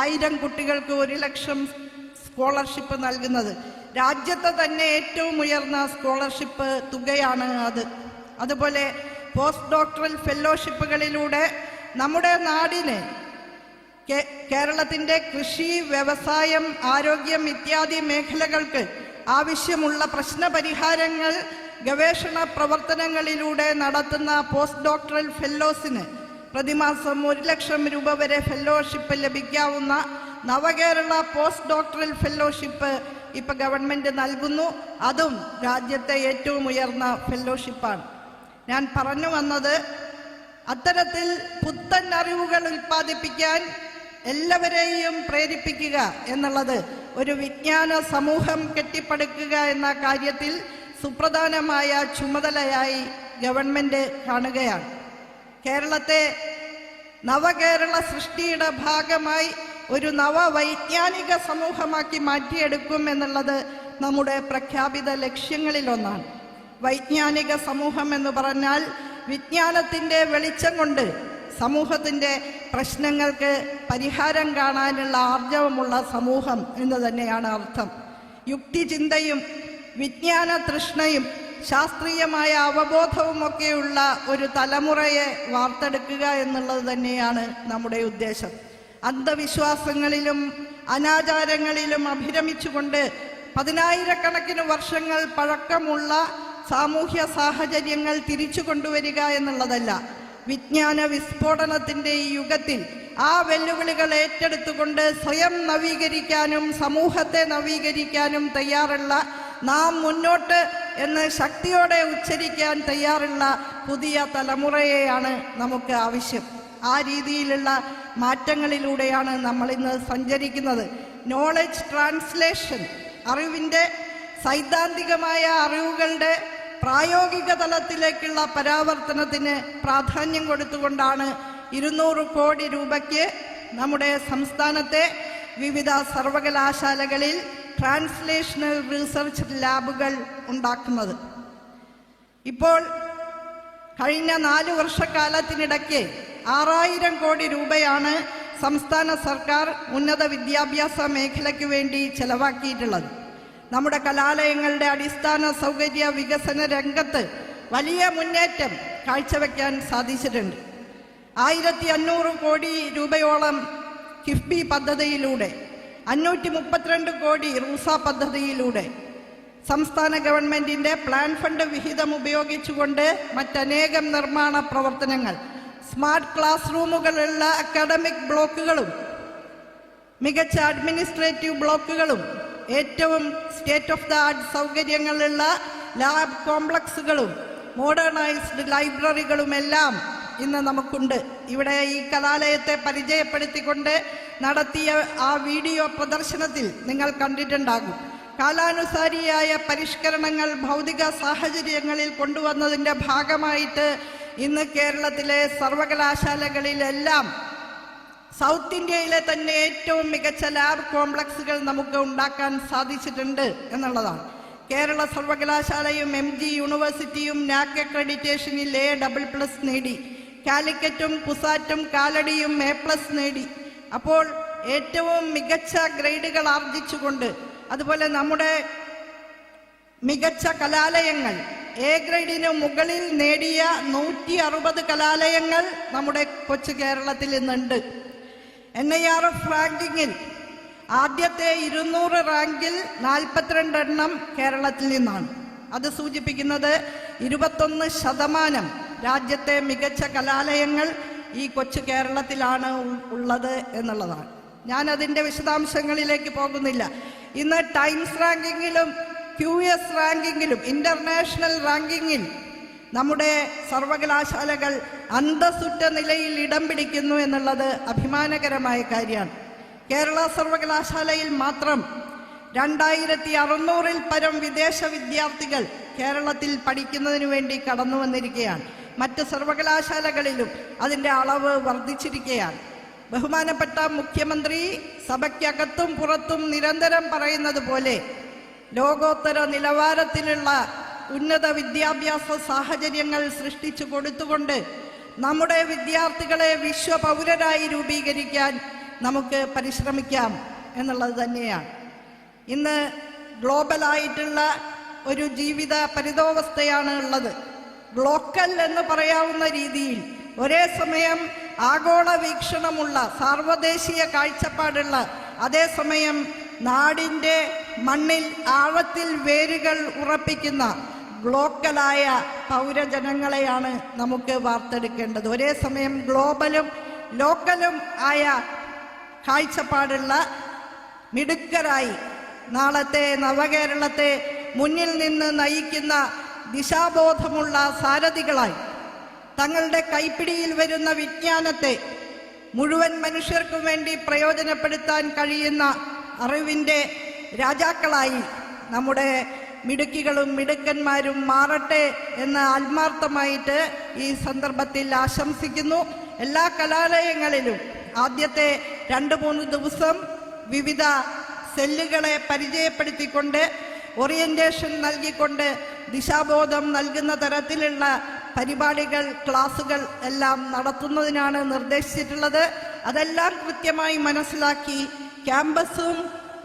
1000 കുട്ടികൾക്ക് 1 ലക്ഷം സ്കോളർഷിപ്പ് നൽകുന്നത്. രാജ്യത്തെ തന്നെ ഏറ്റവും ഉയർന്ന സ്കോളർഷിപ്പ് തുകയാണ് അത്. അതുപോലെ പോസ്റ്റ് ഡോക്ടറൽ ഫെല്ലോഷിപ്പുകളിലൂടെ നമ്മുടെ നാടിന് കേരളത്തിൻ്റെ കൃഷി, വ്യവസായം, ആരോഗ്യം ഇത്യാദി മേഖലകൾക്ക് ആവശ്യമുള്ള പ്രശ്നപരിഹാരങ്ങൾ ഗവേഷണ പ്രവർത്തനങ്ങളിലൂടെ നടത്തുന്ന പോസ്റ്റ് ഡോക്ടറൽ ഫെല്ലോസിന് പ്രതിമാസം 1 ലക്ഷം രൂപ വരെ ഫെല്ലോഷിപ്പ് ലഭിക്കാവുന്ന നവകേരള പോസ്റ്റ് ഡോക്ടറൽ ഫെല്ലോഷിപ്പ് ഇപ്പം ഗവൺമെൻറ് നൽകുന്നു. അതും രാജ്യത്തെ ഏറ്റവും ഉയർന്ന ഫെല്ലോഷിപ്പാണ്. ഞാൻ പറഞ്ഞു വന്നത്, അത്തരത്തിൽ പുത്തൻ അറിവുകൾ ഉൽപ്പാദിപ്പിക്കാൻ എല്ലാവരെയും പ്രേരിപ്പിക്കുക എന്നുള്ളത് ഒരു വിജ്ഞാന സമൂഹം കെട്ടിപ്പടുക്കുക എന്ന കാര്യത്തിൽ സുപ്രധാനമായ ചുമതലയായി ഗവൺമെൻറ് കാണുകയാണ്. കേരളത്തെ നവകേരള സൃഷ്ടിയുടെ ഭാഗമായി ഒരു നവവൈജ്ഞാനിക സമൂഹമാക്കി മാറ്റിയെടുക്കും എന്നുള്ളത് നമ്മുടെ പ്രഖ്യാപിത ലക്ഷ്യങ്ങളിലൊന്നാണ്. വൈജ്ഞാനിക സമൂഹം എന്ന് പറഞ്ഞാൽ വിജ്ഞാനത്തിൻ്റെ വെളിച്ചം കൊണ്ട് സമൂഹത്തിൻ്റെ പ്രശ്നങ്ങൾക്ക് പരിഹാരം കാണാനുള്ള ആർജവമുള്ള സമൂഹം എന്ന് തന്നെയാണ് അർത്ഥം. യുക്തിചിന്തയും വിജ്ഞാന തൃഷ്ണയും ശാസ്ത്രീയമായ അവബോധവുമൊക്കെയുള്ള ഒരു തലമുറയെ വാർത്തെടുക്കുക എന്നുള്ളത് തന്നെയാണ് നമ്മുടെ ഉദ്ദേശം. അന്ധവിശ്വാസങ്ങളിലും അനാചാരങ്ങളിലും അഭിരമിച്ചുകൊണ്ട് 10,000-കണക്കിന് വർഷങ്ങൾ പഴക്കമുള്ള സാമൂഹ്യ സാഹചര്യങ്ങൾ തിരിച്ചു കൊണ്ടുവരിക എന്നുള്ളതല്ല. വിജ്ഞാന വിസ്ഫോടനത്തിൻ്റെ ഈ യുഗത്തിൽ ആ വെല്ലുവിളികൾ ഏറ്റെടുത്തുകൊണ്ട് സ്വയം നവീകരിക്കാനും സമൂഹത്തെ നവീകരിക്കാനും തയ്യാറുള്ള, നാം മുന്നോട്ട് എന്ന് ശക്തിയോടെ ഉച്ചരിക്കാൻ തയ്യാറുള്ള പുതിയ തലമുറയെയാണ് നമുക്ക് ആവശ്യം. ആ രീതിയിലുള്ള മാറ്റങ്ങളിലൂടെയാണ് നമ്മൾ ഇന്ന് സഞ്ചരിക്കുന്നത്. നോളജ് ട്രാൻസ്ലേഷൻ, അറിവിൻ്റെ സൈദ്ധാന്തികമായ അറിവുകളുടെ പ്രായോഗിക തലത്തിലേക്കുള്ള പരാവർത്തനത്തിന് പ്രാധാന്യം കൊടുത്തുകൊണ്ടാണ് 200 കോടി രൂപയ്ക്ക് നമ്മുടെ സംസ്ഥാനത്തെ വിവിധ സർവകലാശാലകളിൽ ട്രാൻസ്ലേഷണൽ റിസർച്ച് ലാബുകൾ ഉണ്ടാക്കുന്നത്. ഇപ്പോൾ കഴിഞ്ഞ 4 വർഷക്കാലത്തിനിടയ്ക്ക് 6,000 കോടി രൂപയാണ് സംസ്ഥാന സർക്കാർ ഉന്നത വിദ്യാഭ്യാസ മേഖലയ്ക്ക് വേണ്ടി ചെലവാക്കിയിട്ടുള്ളത്. നമ്മുടെ കലാലയങ്ങളുടെ അടിസ്ഥാന സൗകര്യ വികസന രംഗത്ത് വലിയ മുന്നേറ്റം കാഴ്ചവെക്കാൻ സാധിച്ചിട്ടുണ്ട്. 1,500 കോടി രൂപയോളം കിഫ്ബി പദ്ധതിയിലൂടെ, 532 കോടി റൂസ പദ്ധതിയിലൂടെ, സംസ്ഥാന ഗവൺമെൻറ്റിൻ്റെ പ്ലാൻ ഫണ്ട് വിഹിതം ഉപയോഗിച്ചുകൊണ്ട് മറ്റനേകം നിർമ്മാണ പ്രവർത്തനങ്ങൾ, സ്മാർട്ട് ക്ലാസ് റൂമുകളുള്ള അക്കാഡമിക് ബ്ലോക്കുകളും മികച്ച അഡ്മിനിസ്ട്രേറ്റീവ് ബ്ലോക്കുകളും ഏറ്റവും സ്റ്റേറ്റ് ഓഫ് ദ ആർട്ട് സൗകര്യങ്ങളുള്ള ലാബ് കോംപ്ലക്സുകളും മോഡേണൈസ്ഡ് ലൈബ്രറികളുമെല്ലാം ഇന്ന് നമുക്കുണ്ട്. ഇവിടെ ഈ കലാലയത്തെ പരിചയപ്പെടുത്തിക്കൊണ്ട് നടത്തിയ ആ വീഡിയോ പ്രദർശനത്തിൽ നിങ്ങൾ കണ്ടിട്ടുണ്ടാകും. കാലാനുസാരിയായ പരിഷ്കരണങ്ങൾ ഭൗതിക സാഹചര്യങ്ങളിൽ കൊണ്ടുവന്നതിൻ്റെ ഭാഗമായിട്ട് ഇന്ന് കേരളത്തിലെ സർവകലാശാലകളിലെല്ലാം സൗത്ത് ഇന്ത്യയിലെ തന്നെ ഏറ്റവും മികച്ച ലാബ് കോംപ്ലക്സുകൾ നമുക്ക് ഉണ്ടാക്കാൻ സാധിച്ചിട്ടുണ്ട് എന്നുള്ളതാണ്. കേരള സർവകലാശാലയും MG യൂണിവേഴ്സിറ്റിയും നാക് അക്രഡിറ്റേഷനിൽ A++ നേടി. കാലിക്കറ്റും കുസാറ്റും കാലടിയും A+ നേടി. അപ്പോൾ ഏറ്റവും മികച്ച ഗ്രേഡുകൾ ആർജിച്ചുകൊണ്ട്, അതുപോലെ നമ്മുടെ മികച്ച കലാലയങ്ങൾ A ഗ്രേഡിന് മുകളിൽ നേടിയ 160 കലാലയങ്ങൾ നമ്മുടെ കൊച്ചു കേരളത്തിൽ ഇന്നുണ്ട്. NIRF റാങ്കിങ്ങിൽ ആദ്യത്തെ 200 റാങ്കിൽ 42 എണ്ണം കേരളത്തിൽ നിന്നാണ്. അത് സൂചിപ്പിക്കുന്നത് 21% രാജ്യത്തെ മികച്ച കലാലയങ്ങൾ ഈ കൊച്ചു കേരളത്തിലാണ് ഉള്ളത് എന്നുള്ളതാണ്. ഞാൻ അതിൻ്റെ വിശദാംശങ്ങളിലേക്ക് പോകുന്നില്ല. ഇന്ന് ടൈംസ് റാങ്കിങ്ങിലും QS റാങ്കിങ്ങിലും ഇന്റർനാഷണൽ റാങ്കിങ്ങിൽ നമ്മുടെ സർവകലാശാലകൾ അന്തസ്സുറ്റ നിലയിൽ ഇടം പിടിക്കുന്നു എന്നുള്ളത് അഭിമാനകരമായ കാര്യമാണ്. കേരള സർവകലാശാലയിൽ മാത്രം 2,600-ൽ പരം വിദേശ വിദ്യാർത്ഥികൾ കേരളത്തിൽ പഠിക്കുന്നതിന് വേണ്ടി കടന്നു വന്നിരിക്കുകയാണ്. മറ്റ് സർവകലാശാലകളിലും അതിൻ്റെ അളവ് വർദ്ധിച്ചിരിക്കുകയാണ്. ബഹുമാനപ്പെട്ട മുഖ്യമന്ത്രി സഭയ്ക്കകത്തും പുറത്തും നിരന്തരം പറയുന്നത് പോലെ ലോകോത്തര നിലവാരത്തിലുള്ള ഉന്നത വിദ്യാഭ്യാസ സാഹചര്യങ്ങൾ സൃഷ്ടിച്ചു കൊടുത്തുകൊണ്ട് നമ്മുടെ വിദ്യാർത്ഥികളെ വിശ്വപൗരരായി രൂപീകരിക്കാൻ നമുക്ക് പരിശ്രമിക്കാം എന്നുള്ളത് തന്നെയാണ്. ഇന്ന് ഗ്ലോബലായിട്ടുള്ള ഒരു ജീവിത പരിതോവസ്ഥയാണ് ഉള്ളത്. ഗ്ലോക്കൽ എന്ന് പറയാവുന്ന രീതിയിൽ ഒരേ സമയം ആഗോള വീക്ഷണമുള്ള സാർവദേശീയ കാഴ്ചപ്പാടുള്ള, അതേസമയം നാടിൻ്റെ മണ്ണിൽ ആഴത്തിൽ വേരുകൾ ഉറപ്പിക്കുന്ന ഗ്ലോക്കലായ പൗരജനങ്ങളെയാണ് നമുക്ക് വാർത്തെടുക്കേണ്ടത്. ഒരേ സമയം ഗ്ലോബലും ലോക്കലും ആയ കാഴ്ചപ്പാടുള്ള മിടുക്കരായി നാളത്തെ നവകേരളത്തെ മുന്നിൽ നിന്ന് നയിക്കുന്ന ദിശാബോധമുള്ള സാരഥികളായി തങ്ങളുടെ കൈപ്പിടിയിൽ വരുന്ന വിജ്ഞാനത്തെ മുഴുവൻ മനുഷ്യർക്കും വേണ്ടി പ്രയോജനപ്പെടുത്താൻ കഴിയുന്ന അറിവിൻ്റെ രാജാക്കളായി നമ്മുടെ മിടുക്കികളും മിടുക്കന്മാരും മാറട്ടെ എന്ന് ആത്മാർത്ഥമായിട്ട് ഈ സന്ദർഭത്തിൽ ആശംസിക്കുന്നു. എല്ലാ കലാലയങ്ങളിലും ആദ്യത്തെ 2-3 ദിവസം വിവിധ സെല്ലുകളെ പരിചയപ്പെടുത്തിക്കൊണ്ട് ഓറിയന്റേഷൻ നൽകിക്കൊണ്ട് ദിശാബോധം നൽകുന്ന തരത്തിലുള്ള പരിപാടികൾ, ക്ലാസുകൾ എല്ലാം നടത്തുന്നതിനാണ് നിർദ്ദേശിച്ചിട്ടുള്ളത്. അതെല്ലാം കൃത്യമായി മനസ്സിലാക്കി ക്യാമ്പസും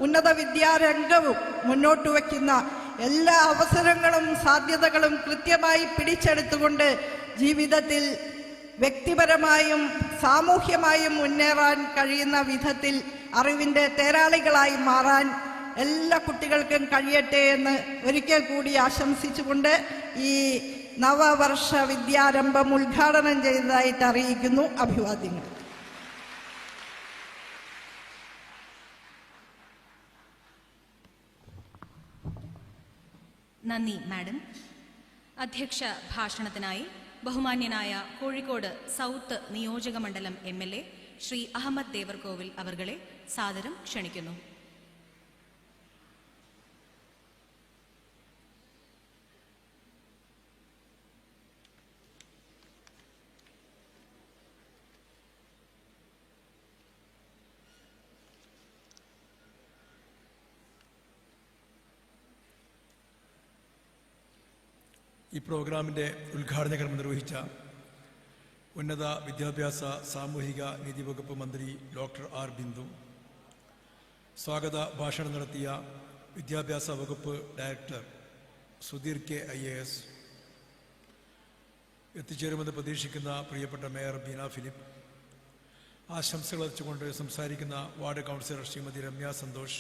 ഉന്നത വിദ്യാരംഗവും മുന്നോട്ട് വയ്ക്കുന്ന എല്ലാ അവസരങ്ങളും സാധ്യതകളും കൃത്യമായി പിടിച്ചെടുത്തുകൊണ്ട് ജീവിതത്തിൽ വ്യക്തിപരമായും സാമൂഹ്യമായും മുന്നേറാൻ കഴിയുന്ന വിധത്തിൽ അറിവിൻ്റെ തേരാളികളായി മാറാൻ എല്ലാ കുട്ടികൾക്കും കഴിയട്ടെ എന്ന് ഒരിക്കൽ കൂടി ആശംസിച്ചുകൊണ്ട് ഈ നവവർഷ വിദ്യാരംഭം ഉദ്ഘാടനം ചെയ്തതായിട്ട് അറിയിക്കുന്നു. അഭിവാദ്യങ്ങൾ. നന്ദി മാഡം. അധ്യക്ഷ ഭാഷണത്തിനായി ബഹുമാന്യനായ കോഴിക്കോട് സൗത്ത് നിയോജക മണ്ഡലം MLA ശ്രീ അഹമ്മദ് ദേവർകോവിൽ അവർകളെ സാദരം ക്ഷണിക്കുന്നു. ഈ പ്രോഗ്രാമിൻ്റെ ഉദ്ഘാടന കർമ്മം നിർവഹിച്ച ഉന്നത വിദ്യാഭ്യാസ സാമൂഹിക നീതി വകുപ്പ് മന്ത്രി ഡോക്ടർ ആർ ബിന്ദു, സ്വാഗത ഭാഷണം നടത്തിയ വിദ്യാഭ്യാസ വകുപ്പ് ഡയറക്ടർ സുധീർ കെ IAS, എത്തിച്ചേരുമെന്ന് പ്രതീക്ഷിക്കുന്ന പ്രിയപ്പെട്ട മേയർ ബീന ഫിലിപ്പ്, ആശംസകൾ അർച്ചുകൊണ്ട് സംസാരിക്കുന്ന വാർഡ് കൗൺസിലർ ശ്രീമതി രമ്യ സന്തോഷ്,